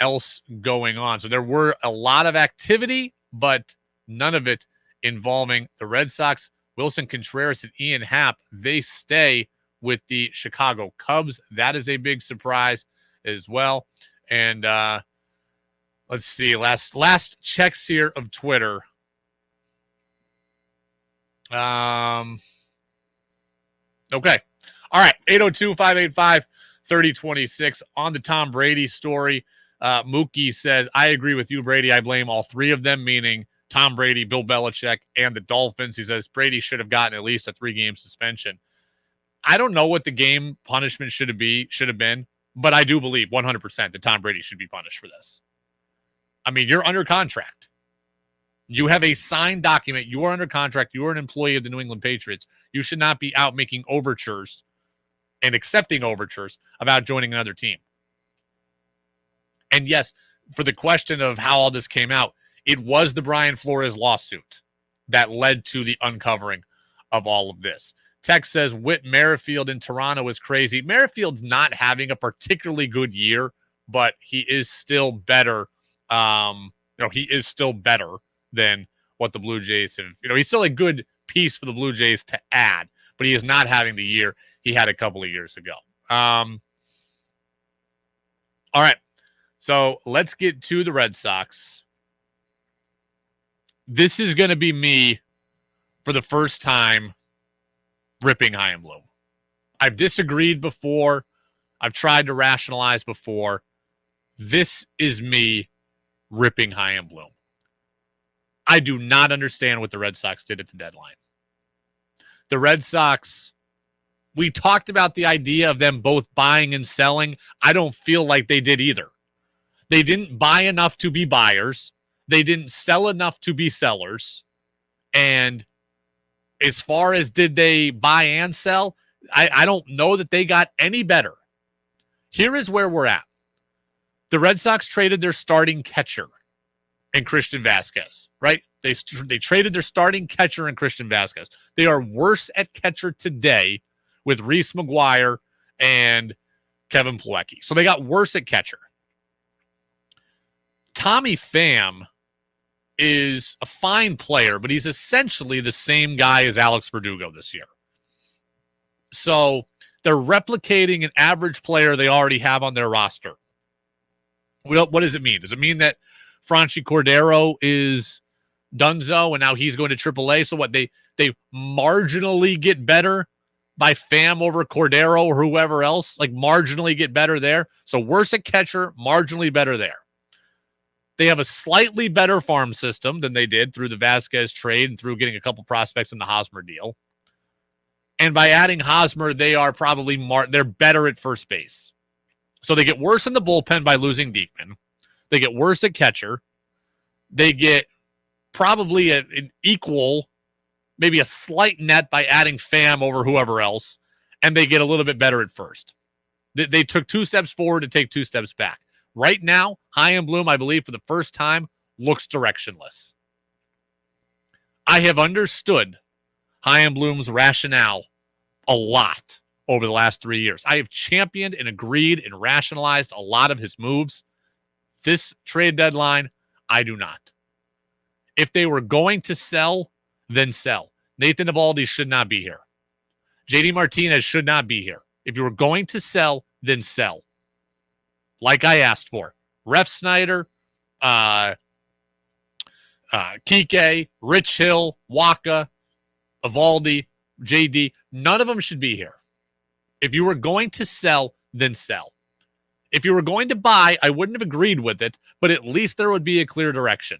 else going on. So there were a lot of activity, but none of it involving the Red Sox. Wilson Contreras and Ian Happ, they stay with the Chicago Cubs. That is a big surprise as well. And let's see, last checks here of Twitter. Okay. All right, 802-585-3026 on the Tom Brady story. Mookie says, I agree with you, Brady. I blame all three of them, meaning Tom Brady, Bill Belichick, and the Dolphins. He says Brady should have gotten at least a 3-game suspension. I don't know what the game punishment should have been, but I do believe 100% that Tom Brady should be punished for this. I mean, you're under contract. You have a signed document. You are under contract. You are an employee of the New England Patriots. You should not be out making overtures and accepting overtures about joining another team. And yes, for the question of how all this came out, it was the Brian Flores lawsuit that led to the uncovering of all of this. Tex says Whit Merrifield in Toronto is crazy. Merrifield's not having a particularly good year, but he is still better. He is still better than what the Blue Jays have. He's still a good piece for the Blue Jays to add. but he is not having the year he had a couple of years ago. All right, so let's get to the Red Sox. This is going to be me for the first time ripping High and Bloom. I've disagreed before. I've tried to rationalize before. This is me ripping High and Bloom. I do not understand what the Red Sox did at the deadline. The Red Sox, we talked about the idea of them both buying and selling. I don't feel like they did either. They didn't buy enough to be buyers. They didn't sell enough to be sellers. And as far as did they buy and sell, I don't know that they got any better. Here is where we're at. The Red Sox traded their starting catcher in Christian Vasquez, right? They traded their starting catcher in Christian Vasquez. They are worse at catcher today with Reese McGuire and Kevin Plawecki. So they got worse at catcher. Tommy Pham is a fine player, but he's essentially the same guy as Alex Verdugo this year. So they're replicating an average player they already have on their roster. What does it mean? Does it mean that Franchi Cordero is donezo and now he's going to AAA? So what, they marginally get better by Pham over Cordero or whoever else? Like marginally get better there? So worse at catcher, marginally better there. They have a slightly better farm system than they did through the Vasquez trade and through getting a couple prospects in the Hosmer deal. And by adding Hosmer, they are probably they're better at first base. So they get worse in the bullpen by losing Diekman. They get worse at catcher. They get probably an equal, maybe a slight net by adding Pham over whoever else. And they get a little bit better at first. They took 2 steps forward to take 2 steps back. Right now, High and Bloom, I believe, for the first time, looks directionless. I have understood High and Bloom's rationale a lot over the last 3 years. I have championed and agreed and rationalized a lot of his moves. This trade deadline, I do not. If they were going to sell, then sell. Nathan Eovaldi should not be here. JD Martinez should not be here. If you were going to sell, then sell. Like I asked for. Ref Snyder, Kike, Rich Hill, Waka, Eovaldi, JD, none of them should be here. If you were going to sell, then sell. If you were going to buy, I wouldn't have agreed with it, but at least there would be a clear direction.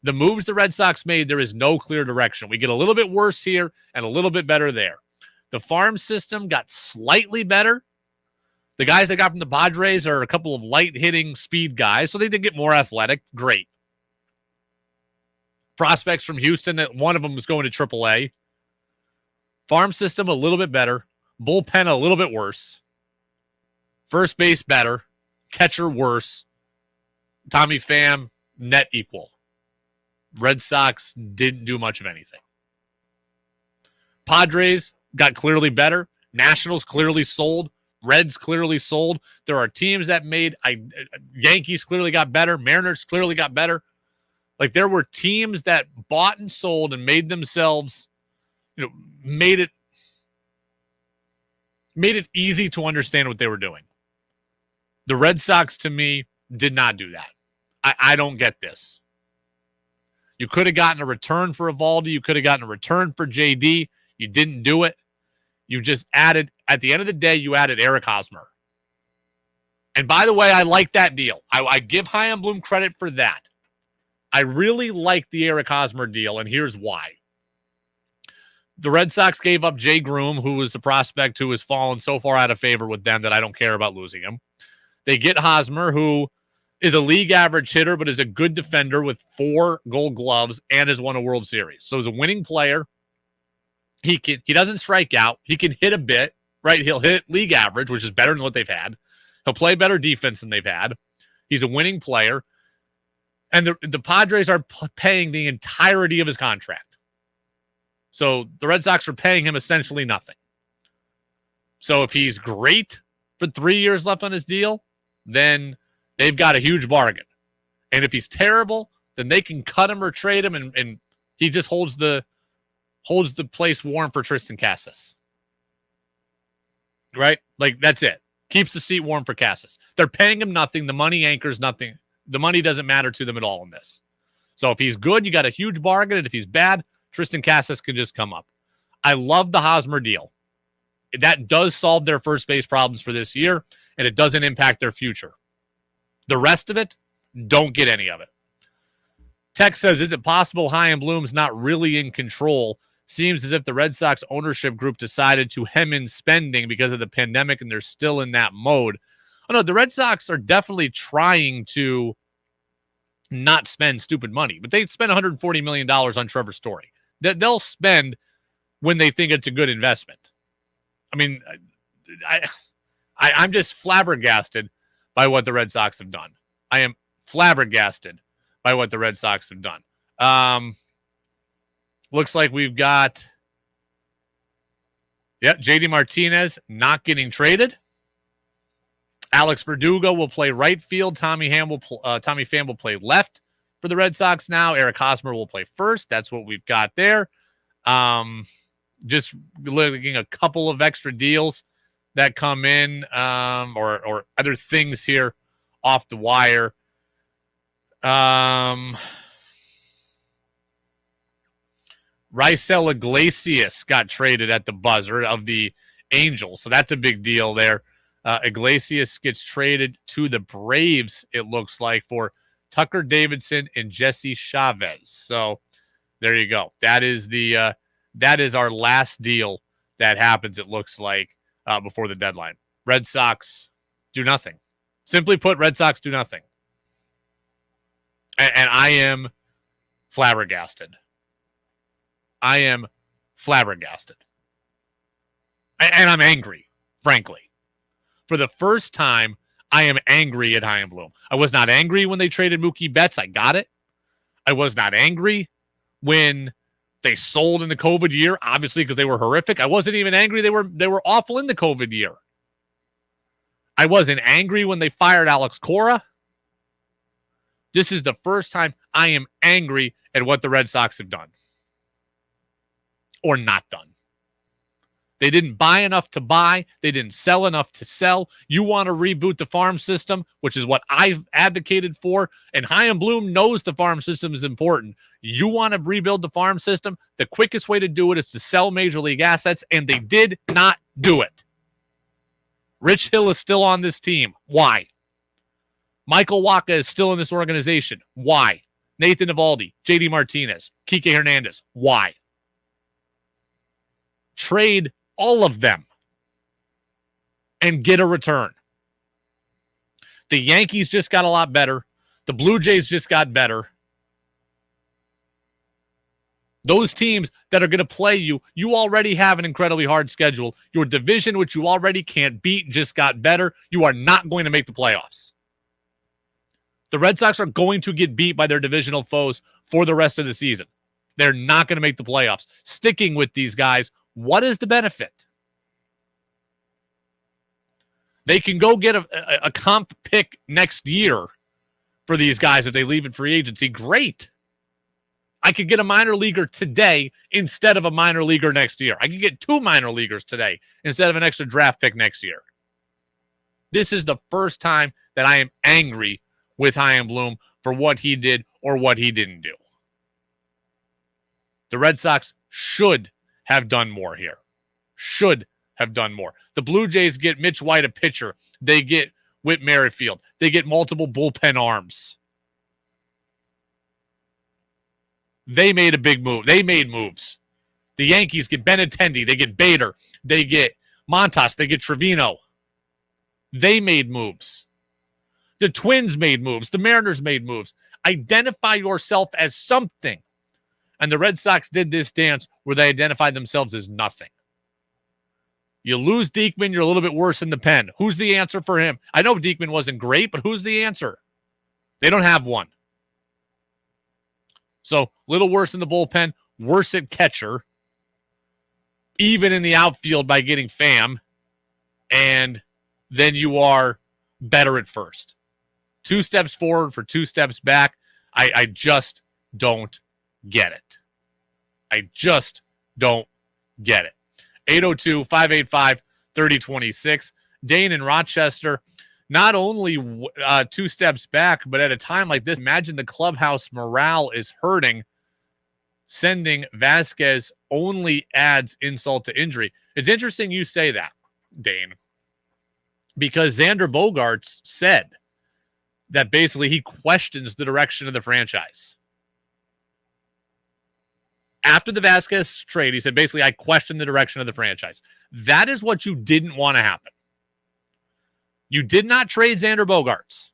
The moves the Red Sox made, there is no clear direction. We get a little bit worse here and a little bit better there. The farm system got slightly better. The guys they got from the Padres are a couple of light-hitting speed guys, so they did get more athletic. Great. Prospects from Houston, one of them was going to AAA. Farm system a little bit better. Bullpen a little bit worse. First base better. Catcher worse. Tommy Pham, net equal. Red Sox didn't do much of anything. Padres got clearly better. Nationals clearly sold. Reds clearly sold. There are teams that made Yankees clearly got better. Mariners clearly got better. Like there were teams that bought and sold and made themselves, made it easy to understand what they were doing. The Red Sox, to me, did not do that. I don't get this. You could have gotten a return for Eovaldi. You could have gotten a return for JD. You didn't do it. You just added, at the end of the day, you added Eric Hosmer. And by the way, I like that deal. I give High and Bloom credit for that. I really like the Eric Hosmer deal, and here's why. The Red Sox gave up Jay Groom, who was a prospect who has fallen so far out of favor with them that I don't care about losing him. They get Hosmer, who is a league average hitter, but is a good defender with 4 Gold Gloves and has won a World Series. So he's a winning player. He doesn't strike out. He can hit a bit, right? He'll hit league average, which is better than what they've had. He'll play better defense than they've had. He's a winning player. And the Padres are paying the entirety of his contract. So the Red Sox are paying him essentially nothing. So if he's great for 3 years left on his deal, then they've got a huge bargain. And if he's terrible, then they can cut him or trade him, and he just holds the holds the place warm for Tristan Cassis. Right? Like, that's it. Keeps the seat warm for Cassis. They're paying him nothing. The money anchors nothing. The money doesn't matter to them at all in this. So if he's good, you got a huge bargain. And if he's bad, Tristan Cassis can just come up. I love the Hosmer deal. That does solve their first base problems for this year, and it doesn't impact their future. The rest of it, don't get any of it. Tex says, is it possible Chaim Bloom's not really in control? Seems as if the Red Sox ownership group decided to hem in spending because of the pandemic, and they're still in that mode. Oh, no, the Red Sox are definitely trying to not spend stupid money, but they spend $140 million on Trevor Story. They'll spend when they think it's a good investment. I mean, I'm just flabbergasted by what the Red Sox have done. I am flabbergasted by what the Red Sox have done. Looks like we've got, JD Martinez not getting traded. Alex Verdugo will play right field. Tommy Pham will play left for the Red Sox now. Eric Hosmer will play first. That's what we've got there. Just looking a couple of extra deals that come in, or other things here off the wire. Raisel Iglesias got traded at the buzzer of the Angels, so that's a big deal there. Iglesias gets traded to the Braves, it looks like, for Tucker Davidson and Jesse Chavez. So there you go. That is our last deal that happens, it looks like, before the deadline. Red Sox do nothing. Simply put, Red Sox do nothing. And I am flabbergasted. I am flabbergasted. And I'm angry, frankly. For the first time, I am angry at Chaim Bloom. I was not angry when they traded Mookie Betts. I got it. I was not angry when they sold in the COVID year, obviously, because they were horrific. I wasn't even angry. They were awful in the COVID year. I wasn't angry when they fired Alex Cora. This is the first time I am angry at what the Red Sox have done. Or not done. They didn't buy enough to buy. They didn't sell enough to sell. You want to reboot the farm system, which is what I've advocated for, and Chaim Bloom knows the farm system is important. You want to rebuild the farm system, the quickest way to do it is to sell major league assets, and they did not do it. Rich Hill is still on this team. Why? Michael Wacha is still in this organization. Why? Nathan Eovaldi, JD Martinez, Kike Hernandez. Why? Trade all of them and get a return. The Yankees just got a lot better. The Blue Jays just got better. Those teams that are going to play you already have an incredibly hard schedule. Your division, which you already can't beat, just got better. You are not going to make the playoffs. The Red Sox are going to get beat by their divisional foes for the rest of the season. They're not going to make the playoffs. Sticking with these guys, what is the benefit? They can go get a comp pick next year for these guys if they leave in free agency. Great. I could get a minor leaguer today instead of a minor leaguer next year. I could get 2 minor leaguers today instead of an extra draft pick next year. This is the first time that I am angry with Chaim Bloom for what he did or what he didn't do. The Red Sox should have done more here. Should have done more. The Blue Jays get Mitch White, a pitcher. They get Whit Merrifield. They get multiple bullpen arms. They made a big move. They made moves. The Yankees get Benintendi. They get Bader. They get Montas. They get Trevino. They made moves. The Twins made moves. The Mariners made moves. Identify yourself as something. And the Red Sox did this dance where they identified themselves as nothing. You lose Diekman, you're a little bit worse in the pen. Who's the answer for him? I know Diekman wasn't great, but who's the answer? They don't have one. So, a little worse in the bullpen, worse at catcher, even in the outfield by getting Pham, and then you are better at first. 2 steps forward for 2 steps back. I just don't get it. I just don't get it. 802-585-3026. Dane in Rochester, not only 2 steps back, but at a time like this, imagine the clubhouse morale is hurting. Sending Vasquez only adds insult to injury. It's interesting you say that, Dane, because Xander Bogaerts said that basically he questions the direction of the franchise. After the Vasquez trade, he said, basically, I question the direction of the franchise. That is what you didn't want to happen. You did not trade Xander Bogaerts.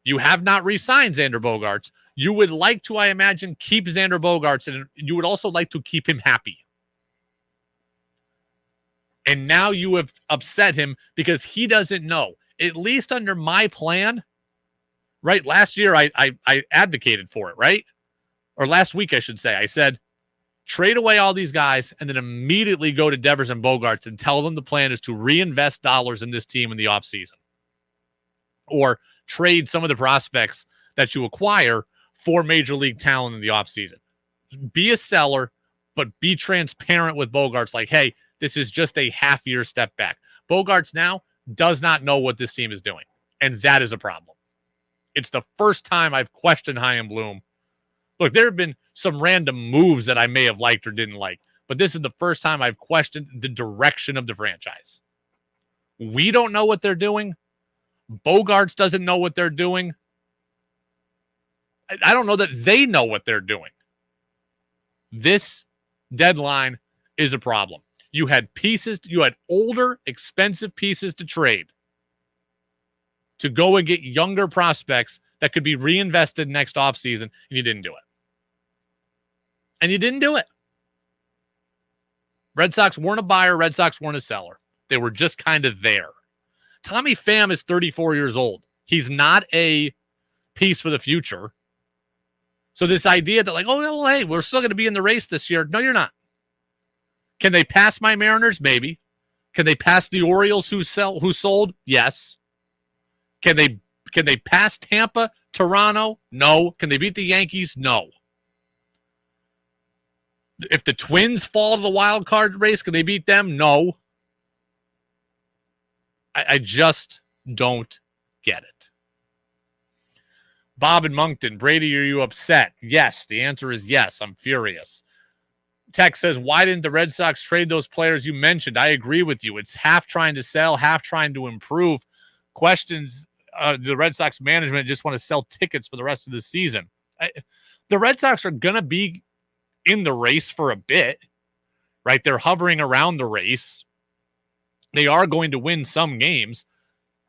You have not re-signed Xander Bogaerts. You would like to, I imagine, keep Xander Bogaerts, and you would also like to keep him happy. And now you have upset him because he doesn't know. At least under my plan, right? Last year, I advocated for it, right? Or last week, I should say. I said, trade away all these guys and then immediately go to Devers and Bogaerts and tell them the plan is to reinvest dollars in this team in the offseason. Or trade some of the prospects that you acquire for major league talent in the offseason. Be a seller, but be transparent with Bogaerts. Like, hey, this is just a half-year step back. Bogaerts now does not know what this team is doing, and that is a problem. It's the first time I've questioned Chaim Bloom. Look, there have been some random moves that I may have liked or didn't like, but this is the first time I've questioned the direction of the franchise. We don't know what they're doing. Bogaerts doesn't know what they're doing. I don't know that they know what they're doing. This deadline is a problem. You had pieces, you had older, expensive pieces to trade to go and get younger prospects that could be reinvested next offseason, and you didn't do it. And you didn't do it. Red Sox weren't a buyer. Red Sox weren't a seller. They were just kind of there. Tommy Pham is 34 years old. He's not a piece for the future. So this idea that, like, oh, well, hey, we're still going to be in the race this year. No, you're not. Can they pass my Mariners? Maybe. Can they pass the Orioles who sold? Yes. Can they pass Tampa, Toronto? No. Can they beat the Yankees? No. If the Twins fall to the wild card race, can they beat them? No. I just don't get it. Bob in Moncton, Brady, are you upset? Yes. The answer is yes. I'm furious. Tex says, why didn't the Red Sox trade those players you mentioned? I agree with you. It's half trying to sell, half trying to improve. Questions, the Red Sox management just want to sell tickets for the rest of the season. The Red Sox are going to be in the race for a bit, right? They're hovering around the race. They are going to win some games,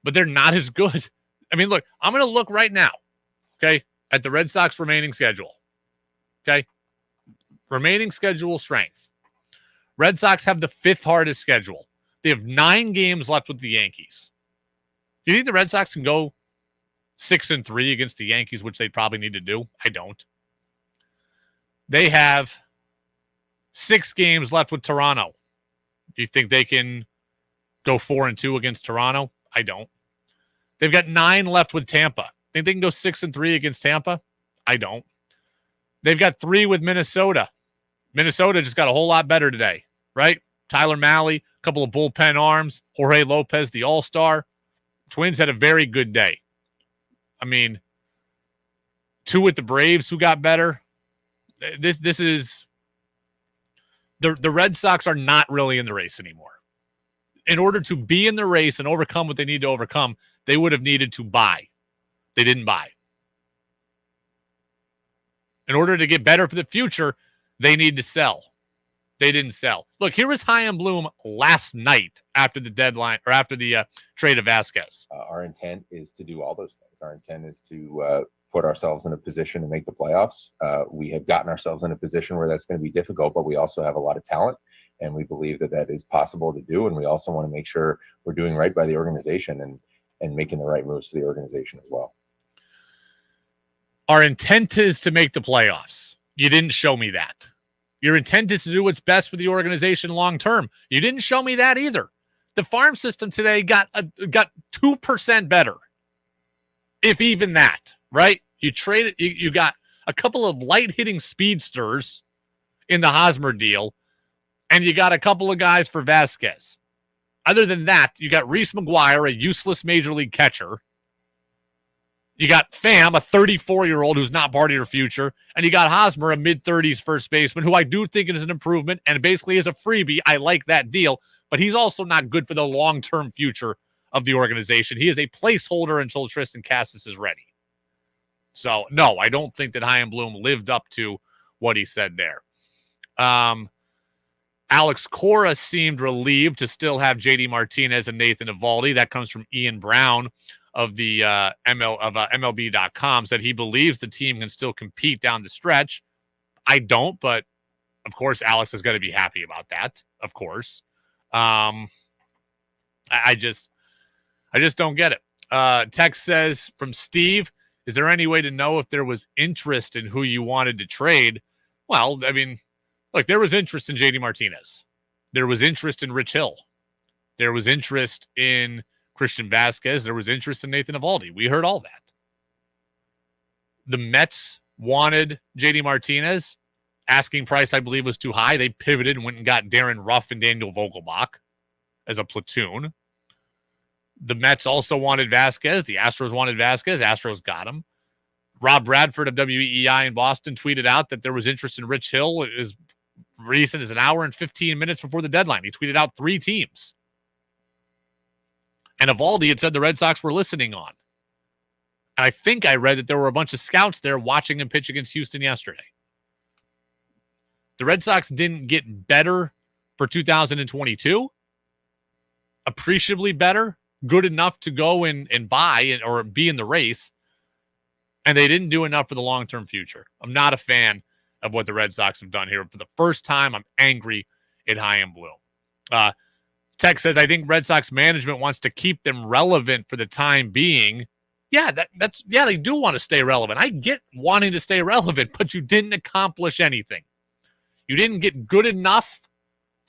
but they're not as good. I mean, look, I'm going to look right now, okay, at the Red Sox remaining schedule, okay? Remaining schedule strength. Red Sox have the 5th hardest schedule. They have 9 games left with the Yankees. Do you think the Red Sox can go 6-3 against the Yankees, which they probably need to do? I don't. They have 6 games left with Toronto. Do you think they can go 4-2 against Toronto? I don't. They've got 9 left with Tampa. Think they can go 6-3 against Tampa? I don't. They've got 3 with Minnesota. Minnesota just got a whole lot better today, right? Tyler Mahle, a couple of bullpen arms, Jorge Lopez, the all-star. Twins had a very good day. I mean, 2 with the Braves who got better. This is the Red Sox are not really in the race anymore. In order to be in the race and overcome what they need to overcome, they would have needed to buy. They didn't buy. In order to get better for the future, they need to sell. They didn't sell. Look, here was Chaim Bloom last night after the deadline or after the trade of Vasquez. Our intent is to do all those things. Our intent is to put ourselves in a position to make the playoffs. We have gotten ourselves in a position where that's going to be difficult, but we also have a lot of talent, and we believe that that is possible to do. And we also want to make sure we're doing right by the organization and making the right moves for the organization as well. Our intent is to make the playoffs. You didn't show me that. Your intent is to do what's best for the organization long term. You didn't show me that either. The farm system today got 2% better, if even that, right? You traded. You got a couple of light hitting speedsters in the Hosmer deal, And you got a couple of guys for Vasquez. Other than that, you got Reese McGuire, a useless major league catcher. You got Pham, a 34-year-old who's not part of your future. And you got Hosmer, a mid-30s first baseman, who I do think is an improvement and basically is a freebie. I like that deal. But he's also not good for the long-term future of the organization. He is a placeholder until Tristan Cassis is ready. So, no, I don't think that Chaim Bloom lived up to what he said there. Alex Cora seemed relieved to still have J.D. Martinez and Nathan Eovaldi. That comes from Ian Brown of the MLB.com, said he believes the team can still compete down the stretch. I don't, but of course Alex is going to be happy about that, of course. I just don't get it. Text says from Steve, is there any way to know if there was interest in who you wanted to trade? Well, I mean, look, there was interest in J.D. Martinez. There was interest in Rich Hill. There was interest in Christian Vasquez. There was interest in Nathan Eovaldi. We heard all that. The Mets wanted J.D. Martinez. Asking price, I believe, was too high. They pivoted and went and got Darren Ruff and Daniel Vogelbach as a platoon. The Mets also wanted Vasquez. The Astros wanted Vasquez. Astros got him. Rob Bradford of WEEI in Boston tweeted out that there was interest in Rich Hill as recent as an hour and 15 minutes before the deadline. He tweeted out 3 teams. And Eovaldi had said the Red Sox were listening on. And I think I read that there were a bunch of scouts there watching him pitch against Houston yesterday. The Red Sox didn't get better for 2022. Appreciably better. Good enough to go and buy or be in the race. And they didn't do enough for the long-term future. I'm not a fan of what the Red Sox have done here. For the first time, I'm angry at Chaim Bloom. Tech says, I think Red Sox management wants to keep them relevant for the time being. Yeah, they do want to stay relevant. I get wanting to stay relevant, but you didn't accomplish anything. You didn't get good enough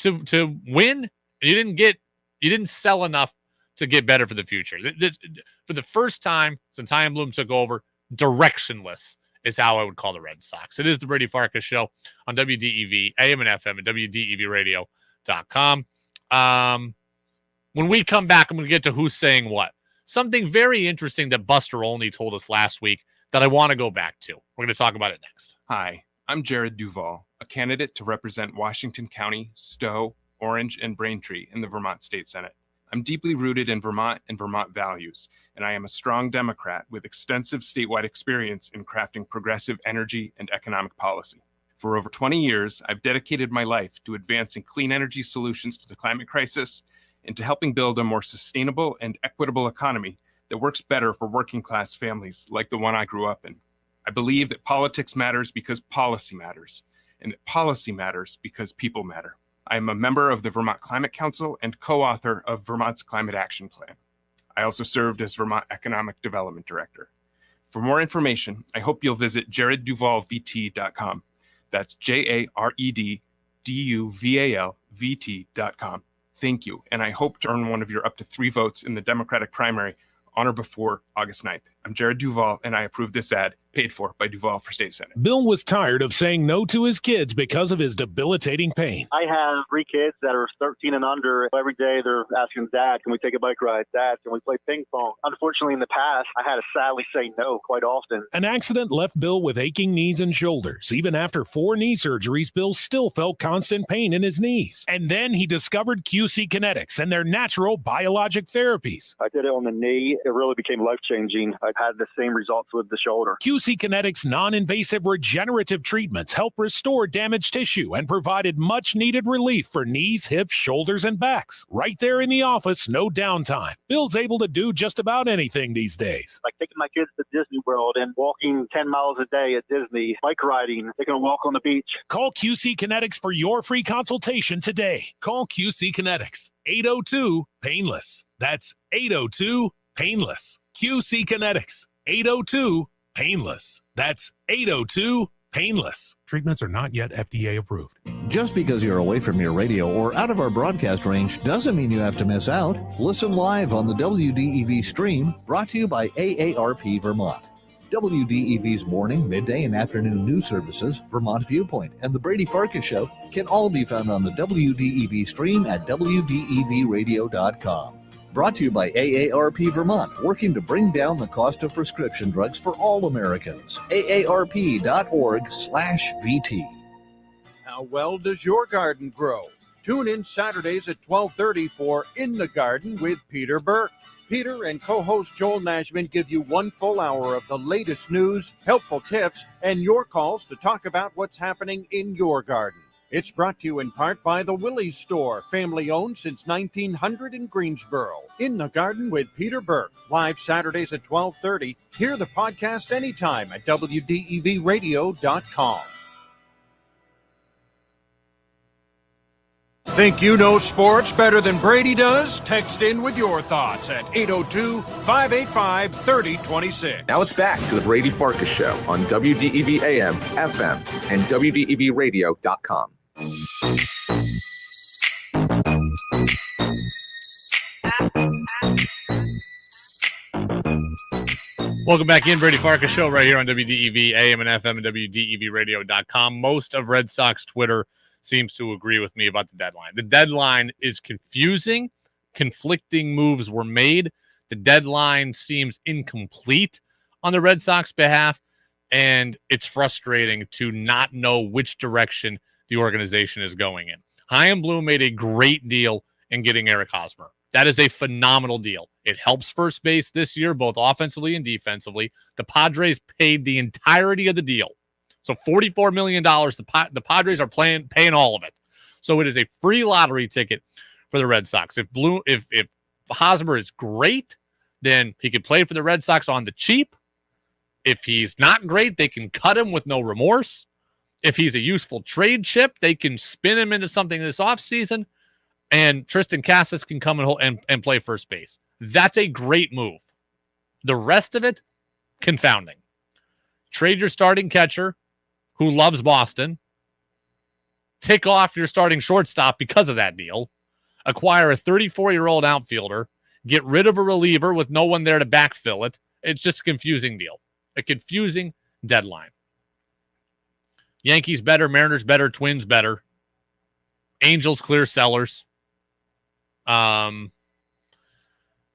to win. And you didn't sell enough to get better for the future. For the first time since Chaim Bloom took over, directionless is how I would call the Red Sox. It is the Brady Farkas Show on WDEV, AM and FM, and WDEVradio.com. When we come back, I'm going to get to who's saying what. Something very interesting that Buster Olney told us last week that I want to go back to. We're going to talk about it next. Hi, I'm Jared Duval, a candidate to represent Washington County, Stowe, Orange, and Braintree in the Vermont State Senate. I'm deeply rooted in Vermont and Vermont values, and I am a strong Democrat with extensive statewide experience in crafting progressive energy and economic policy. For over 20 years, I've dedicated my life to advancing clean energy solutions to the climate crisis and to helping build a more sustainable and equitable economy that works better for working class families like the one I grew up in. I believe that politics matters because policy matters, and that policy matters because people matter. I am a member of the Vermont Climate Council and co-author of Vermont's Climate Action Plan. I also served as Vermont Economic Development Director. For more information, I hope you'll visit jaredduvalvt.com. That's JaredDuvalVT.com. Thank you, and I hope to earn one of your up to 3 votes in the Democratic primary on or before August 9th. I'm Jared Duval, and I approve this ad, paid for by Duval for State Senate. Bill was tired of saying no to his kids because of his debilitating pain. I have 3 kids that are 13 and under. Every day they're asking, Dad, can we take a bike ride? Dad, can we play ping pong? Unfortunately, in the past, I had to sadly say no quite often. An accident left Bill with aching knees and shoulders. Even after 4 knee surgeries, Bill still felt constant pain in his knees. And then he discovered QC Kinetics and their natural biologic therapies. I did it on the knee. It really became life-changing. I've had the same results with the shoulder. QC Kinetics non-invasive regenerative treatments help restore damaged tissue and provided much-needed relief for knees, hips, shoulders, and backs. Right there in the office, no downtime. Bill's able to do just about anything these days. Like taking my kids to Disney World and walking 10 miles a day at Disney, bike riding, taking a walk on the beach. Call QC Kinetics for your free consultation today. Call QC Kinetics, 802-PAINLESS. That's 802-PAINLESS. QC Kinetics, 802-PAINLESS. That's 802-PAINLESS. Treatments are not yet FDA approved. Just because you're away from your radio or out of our broadcast range doesn't mean you have to miss out. Listen live on the WDEV stream, brought to you by AARP Vermont. WDEV's morning, midday, and afternoon news services, Vermont Viewpoint, and The Brady Farkas Show can all be found on the WDEV stream at WDEVradio.com. Brought to you by AARP Vermont, working to bring down the cost of prescription drugs for all Americans. AARP.org/VT. How well does your garden grow? Tune in Saturdays at 12:30 for In the Garden with Peter Burke. Peter and co-host Joel Nashman give you 1 full hour of the latest news, helpful tips, and your calls to talk about what's happening in your garden. It's brought to you in part by the Willie's Store, family-owned since 1900 in Greensboro. In the Garden with Peter Burke, live Saturdays at 12:30. Hear the podcast anytime at WDEVradio.com. Think you know sports better than Brady does? Text in with your thoughts at 802-585-3026. Now it's back to the Brady Farkas Show on WDEV AM, FM, and WDEVradio.com. Welcome back in, Brady Farkas Show right here on WDEV AM and FM and WDEVradio.com. Most of Red Sox Twitter seems to agree with me about the deadline. The deadline is confusing. Conflicting moves were made. The deadline seems incomplete on the Red Sox behalf, and it's frustrating to not know which direction the organization is going in. Chaim Bloom made a great deal in getting Eric Hosmer. That is a phenomenal deal. It helps first base this year, both offensively and defensively. The Padres paid the entirety of the deal. So $44 million, the Padres are paying all of it. So it is a free lottery ticket for the Red Sox. If Hosmer is great, then he could play for the Red Sox on the cheap. If he's not great, they can cut him with no remorse. If he's a useful trade chip, they can spin him into something this offseason, and Tristan Casas can come and play first base. That's a great move. The rest of it, confounding. Trade your starting catcher, who loves Boston. Tick off your starting shortstop because of that deal. Acquire a 34-year-old outfielder. Get rid of a reliever with no one there to backfill it. It's just a confusing deal. A confusing deadline. Yankees better, Mariners better, Twins better. Angels clear sellers. I'm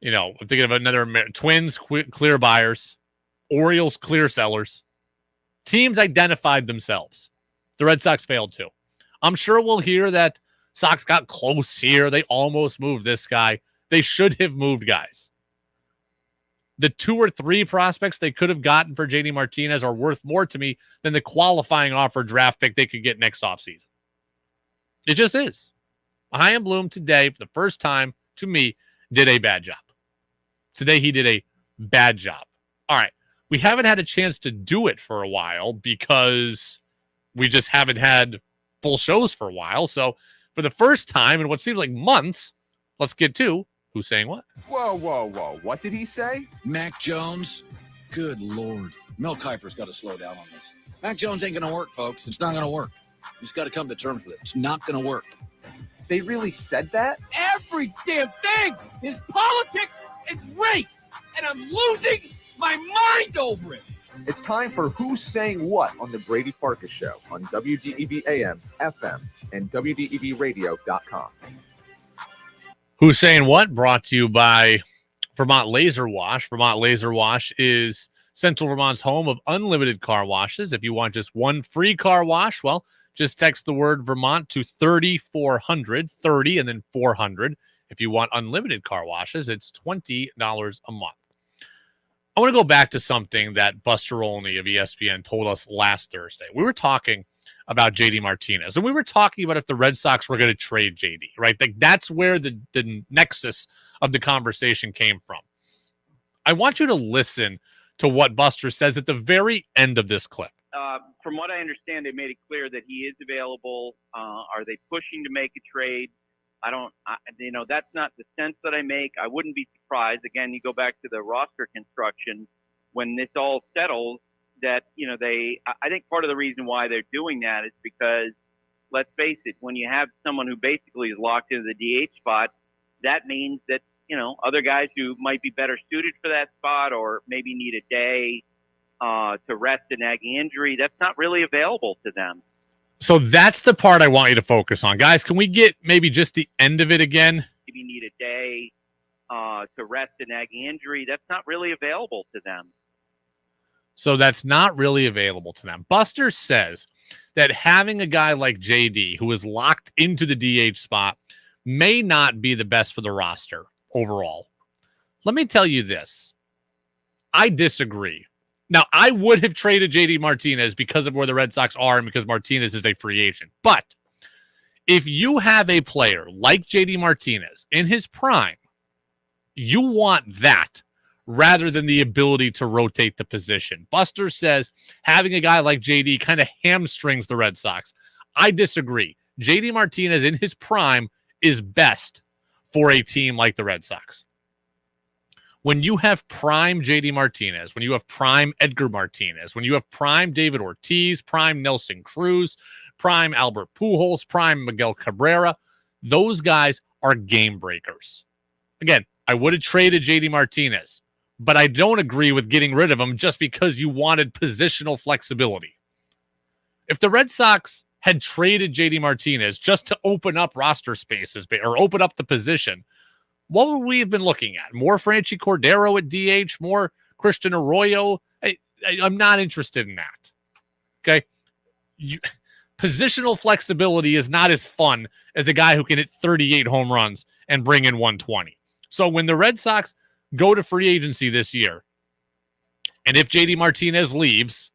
thinking of another Twins clear buyers. Orioles clear sellers. Teams identified themselves. The Red Sox failed too. I'm sure we'll hear that Sox got close here. They almost moved this guy. They should have moved guys. The 2 or 3 prospects they could have gotten for JD Martinez are worth more to me than the qualifying offer draft pick they could get next offseason. It just is. Chaim Bloom today, for the first time, to me, did a bad job. Today he did a bad job. All right. We haven't had a chance to do it for a while because we just haven't had full shows for a while. So for the first time in what seems like months, let's get to who's saying what. Whoa. What did he say? Mac Jones? Good Lord. Mel Kiper's got to slow down on this. Mac Jones ain't going to work, folks. It's not going to work. You just got to come to terms with it. It's not going to work. They really said that? Every damn thing is politics and race, and I'm losing my mind over it. It's time for Who's Saying What on the Brady Farkas Show on WDEV AM, FM, and WDEVradio.com. Who's Saying What? Brought to you by Vermont Laser Wash. Vermont Laser Wash is Central Vermont's home of unlimited car washes. If you want just one free car wash, well, just text the word Vermont to 30400, 30 and then 400. If you want unlimited car washes, it's $20 a month. I want to go back to something that Buster Olney of ESPN told us last Thursday. We were talking about JD Martinez, and we were talking about if the Red Sox were going to trade JD, right? Like that's where the nexus of the conversation came from. I want you to listen to what Buster says at the very end of this clip. From what I understand, they made it clear that he is available. Are they pushing to make a trade? That's not the sense that I make. I wouldn't be surprised. Again, you go back to the roster construction when this all settles that, I think part of the reason why they're doing that is because, let's face it, when you have someone who basically is locked into the DH spot, that means that, other guys who might be better suited for that spot or maybe need a day to rest a nagging injury, that's not really available to them. So that's the part I want you to focus on. Guys, can we get maybe just the end of it again? Maybe need a day to rest a nagging injury, that's not really available to them. So that's not really available to them. Buster says that having a guy like JD, who is locked into the DH spot, may not be the best for the roster overall. Let me tell you this. I disagree. Now, I would have traded JD Martinez because of where the Red Sox are and because Martinez is a free agent. But if you have a player like JD Martinez in his prime, you want that rather than the ability to rotate the position. Buster says having a guy like JD kind of hamstrings the Red Sox. I disagree. JD Martinez in his prime is best for a team like the Red Sox. When you have prime JD Martinez, when you have prime Edgar Martinez, when you have prime David Ortiz, prime Nelson Cruz, prime Albert Pujols, prime Miguel Cabrera, those guys are game breakers. Again, I would have traded JD Martinez, but I don't agree with getting rid of him just because you wanted positional flexibility. If the Red Sox had traded JD Martinez just to open up roster spaces or open up the position, what would we have been looking at? More Franchi Cordero at DH, more Christian Arroyo? I'm not interested in that. Okay? Positional flexibility is not as fun as a guy who can hit 38 home runs and bring in 120. So when the Red Sox go to free agency this year, and if JD Martinez leaves,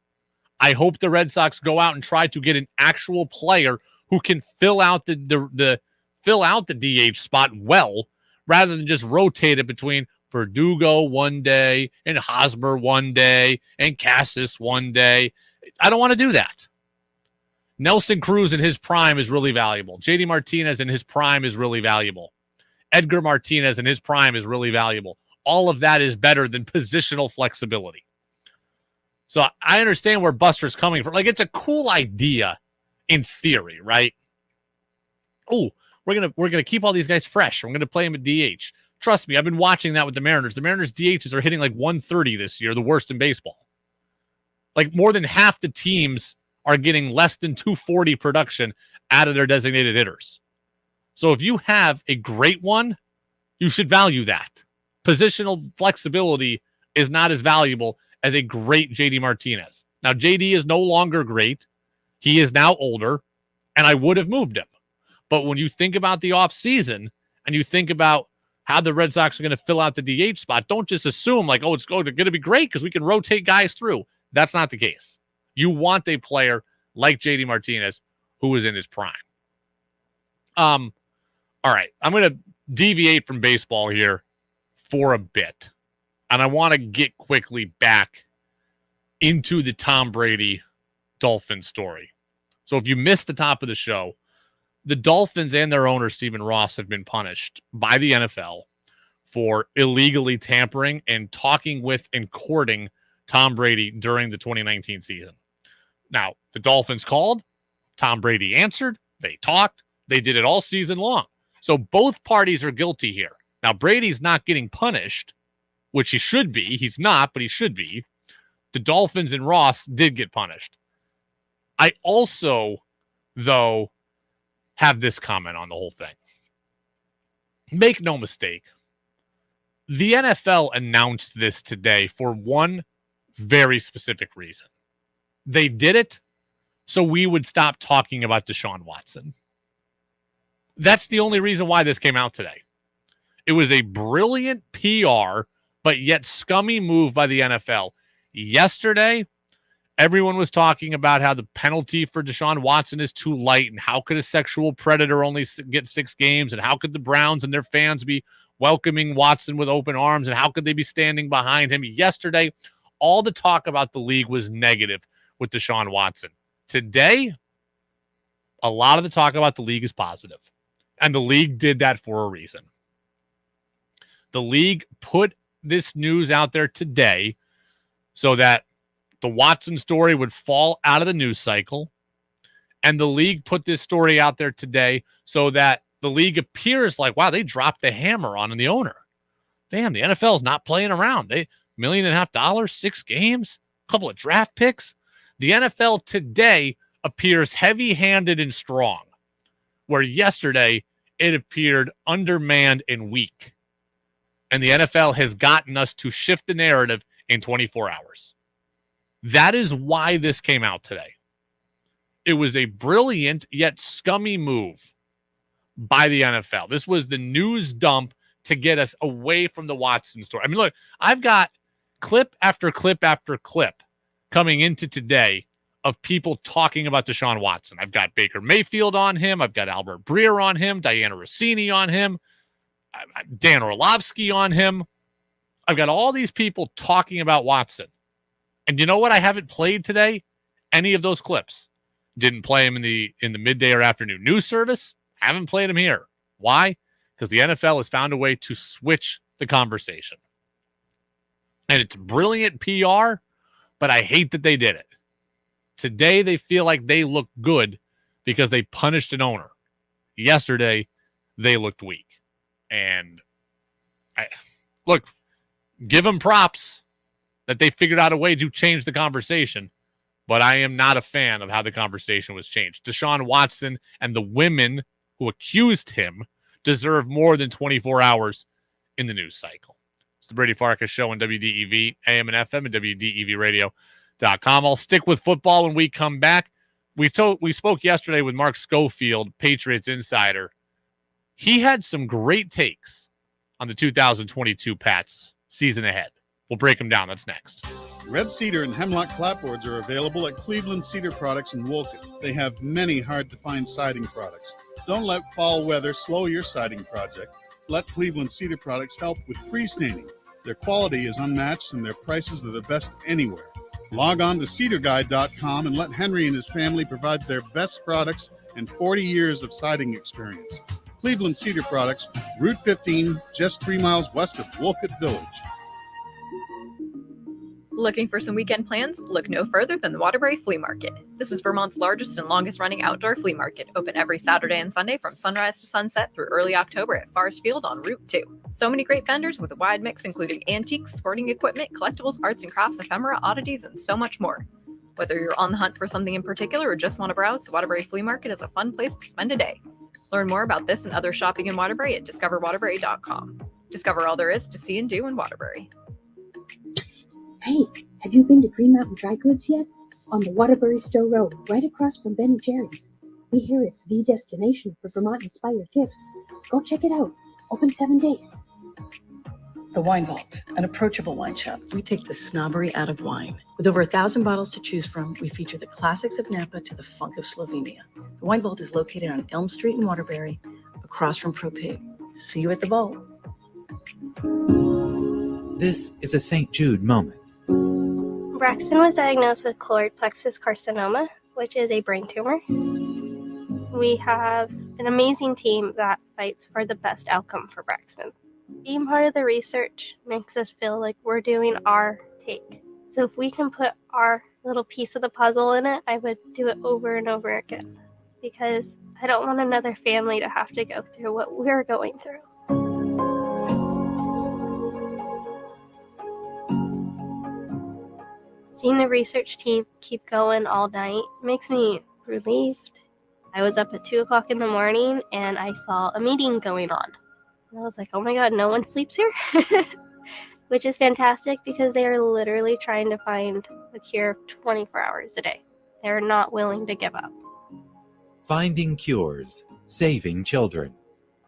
I hope the Red Sox go out and try to get an actual player who can fill out the DH spot well, rather than just rotate it between Verdugo one day and Hosmer one day and Cassis one day. I don't want to do that. Nelson Cruz in his prime is really valuable. JD Martinez in his prime is really valuable. Edgar Martinez in his prime is really valuable. All of that is better than positional flexibility. So I understand where Buster's coming from. Like, it's a cool idea in theory, right? Oh, we're gonna keep all these guys fresh. We're gonna play them at DH. Trust me, I've been watching that with the Mariners. The Mariners DHs are hitting like 130 this year, the worst in baseball. Like, more than half the teams are getting less than 240 production out of their designated hitters. So if you have a great one, you should value that. Positional flexibility is not as valuable as a great JD Martinez. Now, JD is no longer great. He is now older, and I would have moved him. But when you think about the offseason and you think about how the Red Sox are going to fill out the DH spot, don't just assume like, oh, it's going to be great because we can rotate guys through. That's not the case. You want a player like JD Martinez who is in his prime. All right, I'm going to deviate from baseball here for a bit. And I want to get quickly back into the Tom Brady Dolphins story. So if you missed the top of the show, the Dolphins and their owner, Stephen Ross, have been punished by the NFL for illegally tampering and talking with and courting Tom Brady during the 2019 season. Now, the Dolphins called, Tom Brady answered, they talked, they did it all season long. So both parties are guilty here. Now, Brady's not getting punished, which he should be. He's not, but he should be. The Dolphins and Ross did get punished. I also, though, have this comment on the whole thing. Make no mistake. The NFL announced this today for one very specific reason. They did it so we would stop talking about Deshaun Watson. That's the only reason why this came out today. It was a brilliant PR, but yet scummy move by the NFL. Yesterday, everyone was talking about how the penalty for Deshaun Watson is too light, and how could a sexual predator only get 6 games, and how could the Browns and their fans be welcoming Watson with open arms, and how could they be standing behind him? Yesterday, all the talk about the league was negative with Deshaun Watson. Today, a lot of the talk about the league is positive, and the league did that for a reason. The league put this news out there today so that the Watson story would fall out of the news cycle. And the league put this story out there today so that the league appears like, wow, they dropped the hammer on the owner. Damn, the NFL's not playing around. $1.5 million, 6 games. couple of draft picks. The NFL today appears heavy-handed and strong, where yesterday it appeared undermanned and weak. And the NFL has gotten us to shift the narrative in 24 hours. That is why this came out today. It was a brilliant yet scummy move by the NFL. This was the news dump to get us away from the Watson story. I mean, look, I've got clip after clip after clip coming into today of people talking about Deshaun Watson. I've got Baker Mayfield on him. I've got Albert Breer on him, Diana Rossini on him, Dan Orlovsky on him. I've got all these people talking about Watson. And you know what? I haven't played today any of those clips. Didn't play him in the midday or afternoon news service. Haven't played him here. Why? Because the NFL has found a way to switch the conversation. And it's brilliant PR, but I hate that they did it. Today, they feel like they look good because they punished an owner. Yesterday, they looked weak. And look, give them props that they figured out a way to change the conversation. But I am not a fan of how the conversation was changed. Deshaun Watson and the women who accused him deserve more than 24 hours in the news cycle. It's the Brady Farkas Show on WDEV, AM and FM, and WDEVradio.com. I'll stick with football when we come back. We spoke yesterday with Mark Schofield, Patriots insider. He had some great takes on the 2022 Pats season ahead. We'll break them down. That's next. Red cedar and hemlock clapboards are available at Cleveland Cedar Products in Wolcott. They have many hard-to-find siding products. Don't let fall weather slow your siding project. Let Cleveland Cedar Products help with free-staining. Their quality is unmatched and their prices are the best anywhere. Log on to cedarguide.com and let Henry and his family provide their best products and 40 years of siding experience. Cleveland Cedar Products, Route 15, just 3 miles west of Wolcott Village. Looking for some weekend plans? Look no further than the Waterbury Flea Market. This is Vermont's largest and longest-running outdoor flea market, open every Saturday and Sunday from sunrise to sunset through early October at Forest Field on Route 2. So many great vendors with a wide mix including antiques, sporting equipment, collectibles, arts and crafts, ephemera, oddities, and so much more. Whether you're on the hunt for something in particular or just want to browse, the Waterbury Flea Market is a fun place to spend a day. Learn more about this and other shopping in Waterbury at discoverwaterbury.com. Discover all there is to see and do in Waterbury. Hey, have you been to Green Mountain Dry Goods yet? On the Waterbury Stowe Road, right across from Ben & Jerry's. We hear it's the destination for Vermont-inspired gifts. Go check it out. Open 7 days. The Wine Vault, an approachable wine shop. We take the snobbery out of wine. With over 1,000 bottles to choose from, we feature the classics of Napa to the funk of Slovenia. The Wine Vault is located on Elm Street in Waterbury, across from Pro Pig. See you at the vault. This is a St. Jude moment. Braxton was diagnosed with choroid plexus carcinoma, which is a brain tumor. We have an amazing team that fights for the best outcome for Braxton. Being part of the research makes us feel like we're doing our take. So if we can put our little piece of the puzzle in it, I would do it over and over again. Because I don't want another family to have to go through what we're going through. Seeing the research team keep going all night makes me relieved. I was up at 2 o'clock in the morning and I saw a meeting going on. And I was like, oh my God, no one sleeps here? Which is fantastic because they are literally trying to find a cure 24 hours a day. They're not willing to give up. Finding cures, saving children.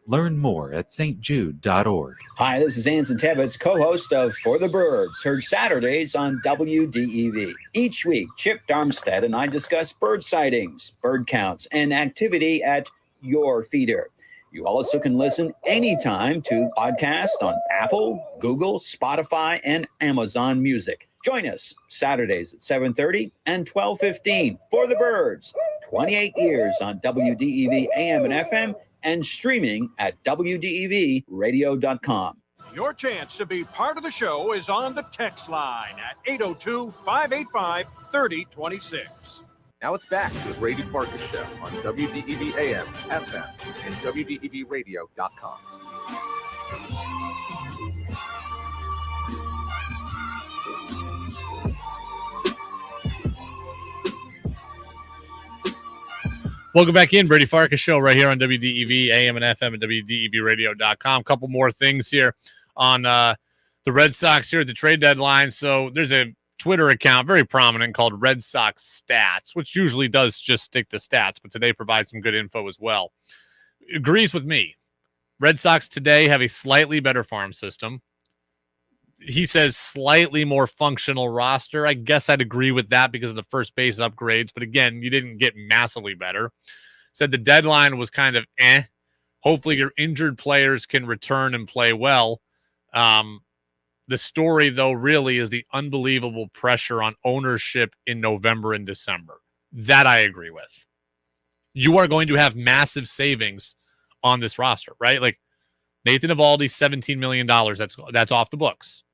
Learn more at stjude.org. Hi, this is Anson Tebbets, co-host of For the Birds, heard Saturdays on WDEV. Each week, Chip Darmstadt and I discuss bird sightings, bird counts, and activity at your feeder. You also can listen anytime to podcasts on Apple, Google, Spotify, and Amazon Music. Join us Saturdays at 7:30 and 12:15 For the Birds. 28 years on WDEV AM and FM, and streaming at WDEVradio.com. Your chance to be part of the show is on the text line at 802-585-3026. Now it's back to the Brady Farkas Show on WDEV AM, FM, and WDEVradio.com. Welcome back in. Brady Farkas Show right here on WDEV, AM and FM, and WDEVradio.com. A couple more things here on the Red Sox here at the trade deadline. So there's a Twitter account, very prominent, called Red Sox Stats, which usually does just stick to stats, but today provides some good info as well. Agrees with me. Red Sox today have a slightly better farm system. He says slightly more functional roster. I guess I'd agree with that because of the first base upgrades. But again, you didn't get massively better. Said the deadline was kind of eh. Hopefully your injured players can return and play well. The story, though, really is the unbelievable pressure on ownership in November and December. That I agree with. You are going to have massive savings on this roster, right? Like Nathan Eovaldi, $17 million. That's off the books.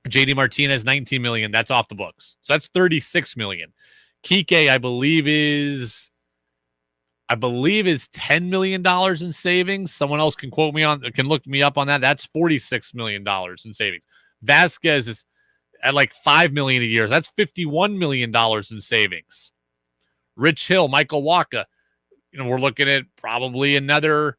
JD Martinez, $19 million. That's off the books. So that's $36 million. Kike, I believe is $10 million in savings. Someone else can look me up on that. That's $46 million in savings. Vasquez is at like $5 million a year. That's $51 million in savings. Rich Hill, Michael Wacha, we're looking at probably another,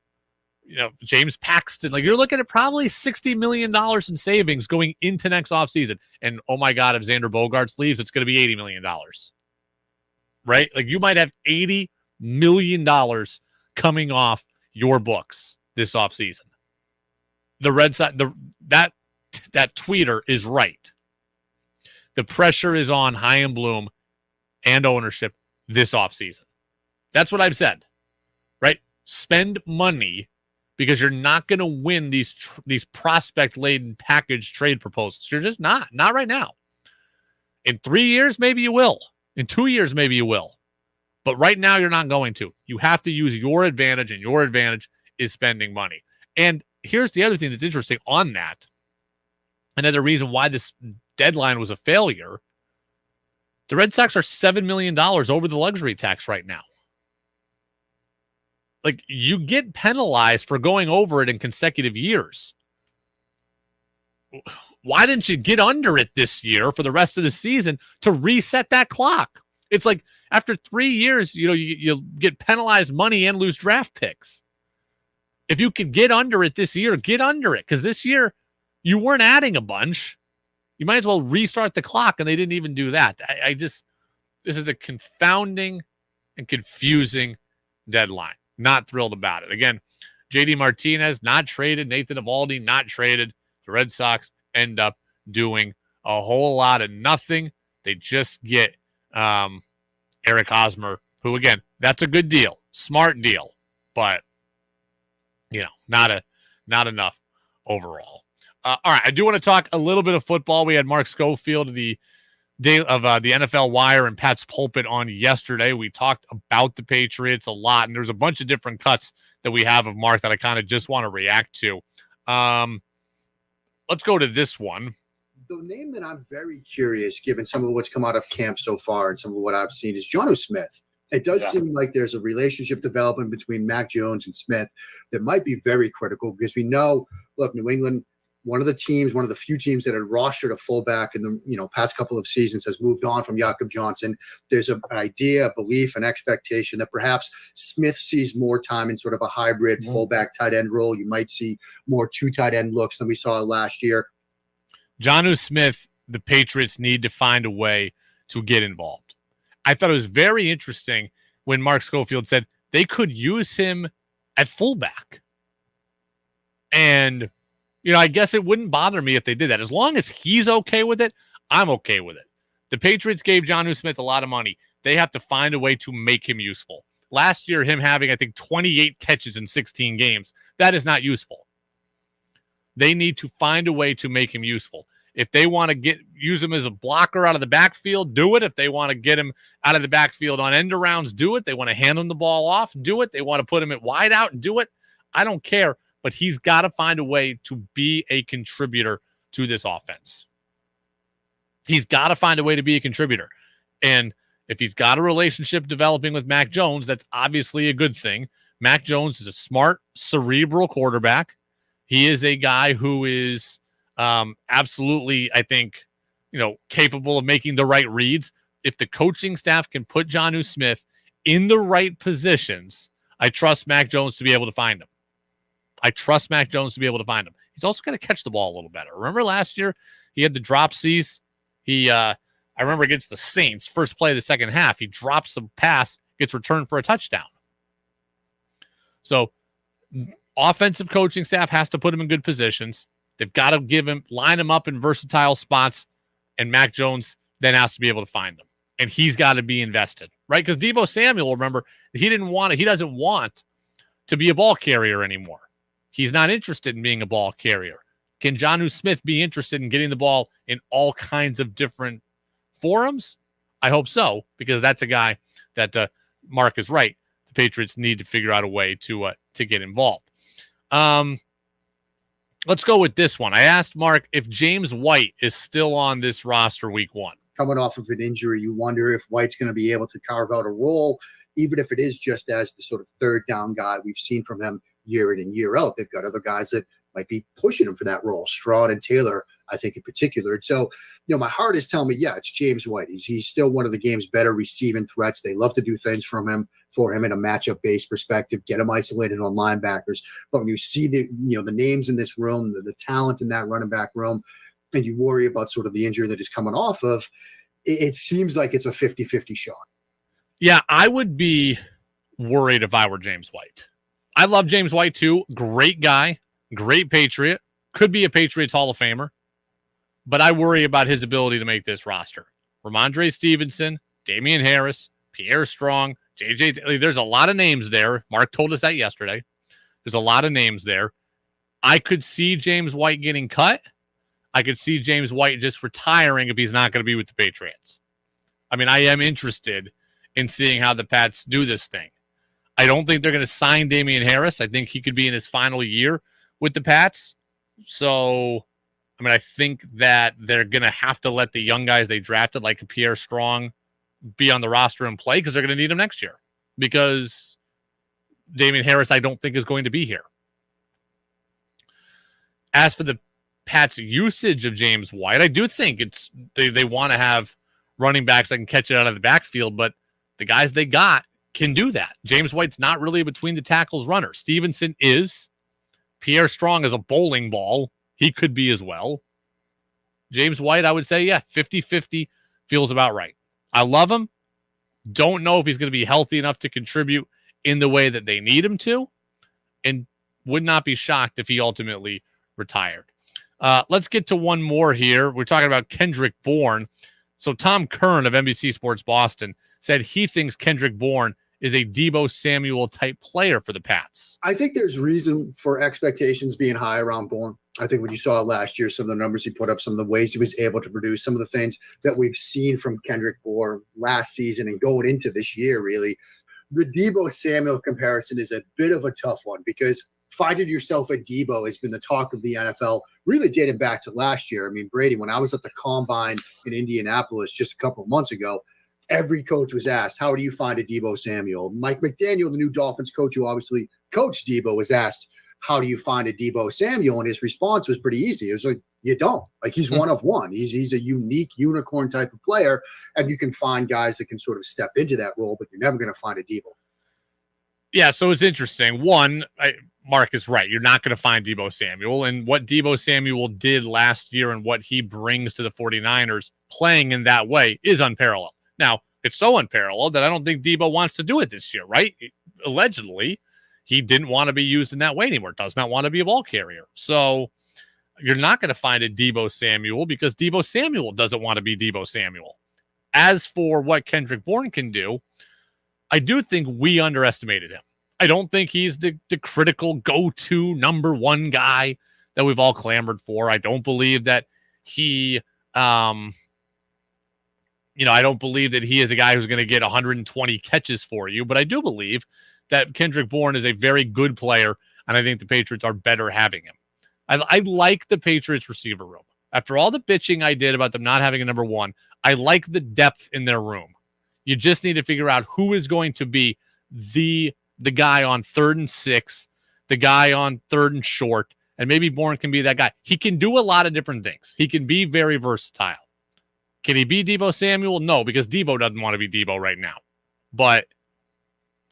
James Paxton. Like, you're looking at probably $60 million in savings going into next offseason. And, oh, my God, if Xander Bogaerts leaves, it's going to be $80 million. Right? Like, you might have $80 million coming off your books this offseason. The Red Sox, that tweeter is right. The pressure is on Chaim Bloom and ownership this offseason. That's what I've said. Right? Spend money, because you're not going to win these prospect-laden package trade proposals. You're just not. Not right now. In 3 years, maybe you will. In 2 years, maybe you will. But right now, you're not going to. You have to use your advantage, and your advantage is spending money. And here's the other thing that's interesting on that. Another reason why this deadline was a failure. The Red Sox are $7 million over the luxury tax right now. Like, you get penalized for going over it in consecutive years. Why didn't you get under it this year for the rest of the season to reset that clock? It's like after 3 years, you get penalized money and lose draft picks. If you could get under it this year, get under it. Because this year, you weren't adding a bunch. You might as well restart the clock, and they didn't even do that. This is a confounding and confusing deadline. Not thrilled about it. Again, JD Martinez not traded. Nathan Eovaldi not traded. The Red Sox end up doing a whole lot of nothing. They just get Eric Hosmer, who, again, that's a good deal. Smart deal. But, not enough overall. All right, I do want to talk a little bit of football. We had Mark Schofield of the day of the NFL Wire and Pat's Pulpit on yesterday. We talked about the Patriots a lot, and there's a bunch of different cuts that we have of Mark that I kind of just want to react to. Let's go to this one. The name that I'm very curious, given some of what's come out of camp so far and some of what I've seen, is Jonnu Smith. It does seem like there's a relationship developing between Mac Jones and Smith that might be very critical, because we know, look, New England, one of the few teams that had rostered a fullback in the past couple of seasons, has moved on from Jakob Johnson. There's an idea, a belief, an expectation that perhaps Smith sees more time in sort of a hybrid fullback tight end role. You might see more two tight end looks than we saw last year. Jonnu Smith, the Patriots need to find a way to get involved. I thought it was very interesting when Mark Schofield said they could use him at fullback. And I guess it wouldn't bother me if they did that. As long as he's okay with it, I'm okay with it. The Patriots gave Jonnu Smith a lot of money. They have to find a way to make him useful. Last year, him having, I think, 28 catches in 16 games, that is not useful. They need to find a way to make him useful. If they want to use him as a blocker out of the backfield, do it. If they want to get him out of the backfield on end arounds, do it. They want to hand him the ball off, do it. They want to put him at wide out, do it. I don't care. But he's got to find a way to be a contributor to this offense. He's got to find a way to be a contributor. And if he's got a relationship developing with Mac Jones, that's obviously a good thing. Mac Jones is a smart, cerebral quarterback. He is a guy who is absolutely, I think, capable of making the right reads. If the coaching staff can put Jonnu Smith in the right positions, I trust Mac Jones to be able to find him. He's also got to catch the ball a little better. Remember last year, he had the dropsies. I remember against the Saints, first play of the second half, he drops a pass, gets returned for a touchdown. So offensive coaching staff has to put him in good positions. They've got to line him up in versatile spots, and Mac Jones then has to be able to find them. And he's got to be invested, right? Because Deebo Samuel, remember, he doesn't want to be a ball carrier anymore. He's not interested in being a ball carrier. Can Jonnu Smith be interested in getting the ball in all kinds of different forums? I hope so, because that's a guy that Mark is right. The Patriots need to figure out a way to get involved. Let's go with this one. I asked Mark if James White is still on this roster week 1. Coming off of an injury, you wonder if White's going to be able to carve out a role, even if it is just as the sort of third down guy we've seen from him year in and year out. They've got other guys that might be pushing him for that role, Stroud and Taylor, I think, in particular. And so, my heart is telling me, yeah, it's James White. He's still one of the game's better receiving threats. They love to do things for him in a matchup-based perspective, get him isolated on linebackers. But when you see the names in this room, the talent in that running back room, and you worry about sort of the injury that he's coming off of, it seems like it's a 50-50 shot. Yeah, I would be worried if I were James White. I love James White too. Great guy, great Patriot, could be a Patriots Hall of Famer. But I worry about his ability to make this roster. Ramondre Stevenson, Damian Harris, Pierre Strong, JJ. There's a lot of names there. Mark told us that yesterday. There's a lot of names there. I could see James White getting cut. I could see James White just retiring if he's not going to be with the Patriots. I mean, I am interested in seeing how the Pats do this thing. I don't think they're going to sign Damian Harris. I think he could be in his final year with the Pats. So, I mean, I think that they're going to have to let the young guys they drafted, like Pierre Strong, be on the roster and play because they're going to need him next year. Because Damian Harris, I don't think, is going to be here. As for the Pats' usage of James White, I do think they want to have running backs that can catch it out of the backfield, but the guys they got can do that. James White's not really a between the tackles runner. Stevenson is. Pierre Strong is a bowling ball. He could be as well. James White, I would say, 50-50 feels about right. I love him. Don't know if he's going to be healthy enough to contribute in the way that they need him to, and would not be shocked if he ultimately retired. Let's get to one more here. We're talking about Kendrick Bourne. So Tom Kern of NBC Sports Boston said he thinks Kendrick Bourne is a Deebo Samuel type player for the Pats. I think there's reason for expectations being high around Bourne. I think when you saw it last year, some of the numbers he put up, some of the ways he was able to produce, some of the things that we've seen from Kendrick Bourne last season and going into this year, really, the Deebo Samuel comparison is a bit of a tough one because finding yourself at Deebo has been the talk of the NFL really dating back to last year. I mean, Brady, when I was at the Combine in Indianapolis just a couple of months ago, every coach was asked, how do you find a Deebo Samuel? Mike McDaniel, the new Dolphins coach who obviously coached Deebo, was asked, how do you find a Deebo Samuel? And his response was pretty easy. It was like, you don't. Like, he's one of one. He's a unique unicorn type of player, and you can find guys that can sort of step into that role, but you're never going to find a Deebo. Yeah, so it's interesting. One, Mark is right. You're not going to find Deebo Samuel. And what Deebo Samuel did last year and what he brings to the 49ers playing in that way is unparalleled. Now, it's so unparalleled that I don't think Deebo wants to do it this year, right? Allegedly, he didn't want to be used in that way anymore. Does not want to be a ball carrier. So you're not going to find a Deebo Samuel because Deebo Samuel doesn't want to be Deebo Samuel. As for what Kendrick Bourne can do, I do think we underestimated him. I don't think he's the critical go-to number one guy that we've all clamored for. I don't believe that he, I don't believe that he is a guy who's going to get 120 catches for you, but I do believe that Kendrick Bourne is a very good player, and I think the Patriots are better having him. I like the Patriots receiver room. After all the bitching I did about them not having a number one, I like the depth in their room. You just need to figure out who is going to be the guy on 3rd and 6, the guy on 3rd and short, and maybe Bourne can be that guy. He can do a lot of different things. He can be very versatile. Can he be Deebo Samuel? No, because Deebo doesn't want to be Deebo right now. But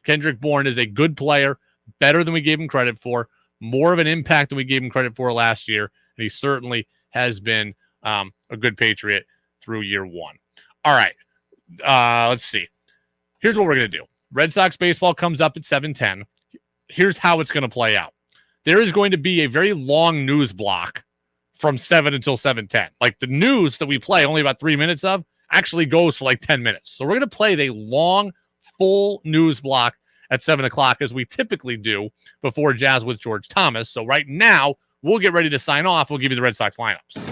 Kendrick Bourne is a good player, better than we gave him credit for, more of an impact than we gave him credit for last year, and he certainly has been a good Patriot through year one. All right, let's see. Here's what we're going to do. Red Sox baseball comes up at 7:10. Here's how it's going to play out. There is going to be a very long news block from 7 until 7:10. Like the news that we play only about 3 minutes of actually goes for like 10 minutes. So we're going to play the long, full news block at 7 o'clock as we typically do before Jazz with George Thomas. So right now, we'll get ready to sign off. We'll give you the Red Sox lineups.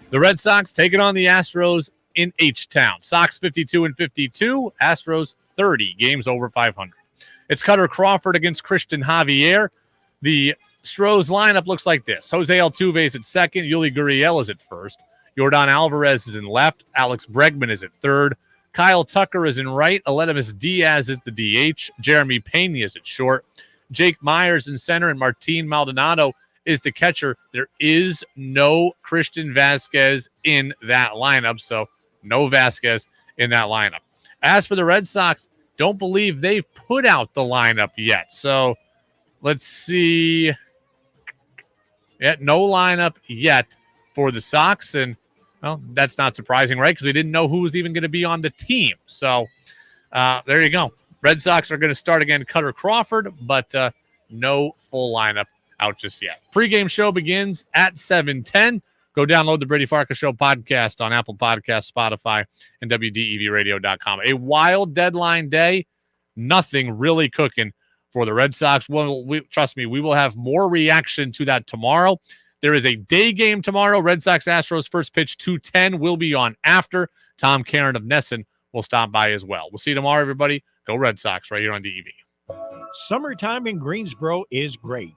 The Red Sox taking on the Astros in H-Town. Sox 52-52, Astros 30, games over 500. It's Cutter Crawford against Christian Javier. The Astros lineup looks like this. Jose Altuve is at second. Yuli Gurriel is at first. Yordan Alvarez is in left. Alex Bregman is at third. Kyle Tucker is in right. Aledmus Diaz is the DH. Jeremy Pena is at short. Jake Myers in center, and Martin Maldonado is the catcher. There is no Christian Vasquez in that lineup, so no Vasquez in that lineup. As for the Red Sox, don't believe they've put out the lineup yet. So let's see. Yeah, no lineup yet for the Sox, and well, that's not surprising, right? Because we didn't know who was even going to be on the team. So there you go. Red Sox are going to start again, Cutter Crawford, but no full lineup out just yet. Pre-game show begins at 7:10. Go download the Brady Farkas Show podcast on Apple Podcasts, Spotify, and WDEVradio.com. A wild deadline day. Nothing really cooking for the Red Sox. Well, trust me, we will have more reaction to that tomorrow. There is a day game tomorrow. Red Sox Astros first pitch 2:10 will be on after. Tom Karen of Nesson will stop by as well. We'll see you tomorrow, everybody. Go Red Sox right here on DEV. Summertime in Greensboro is great.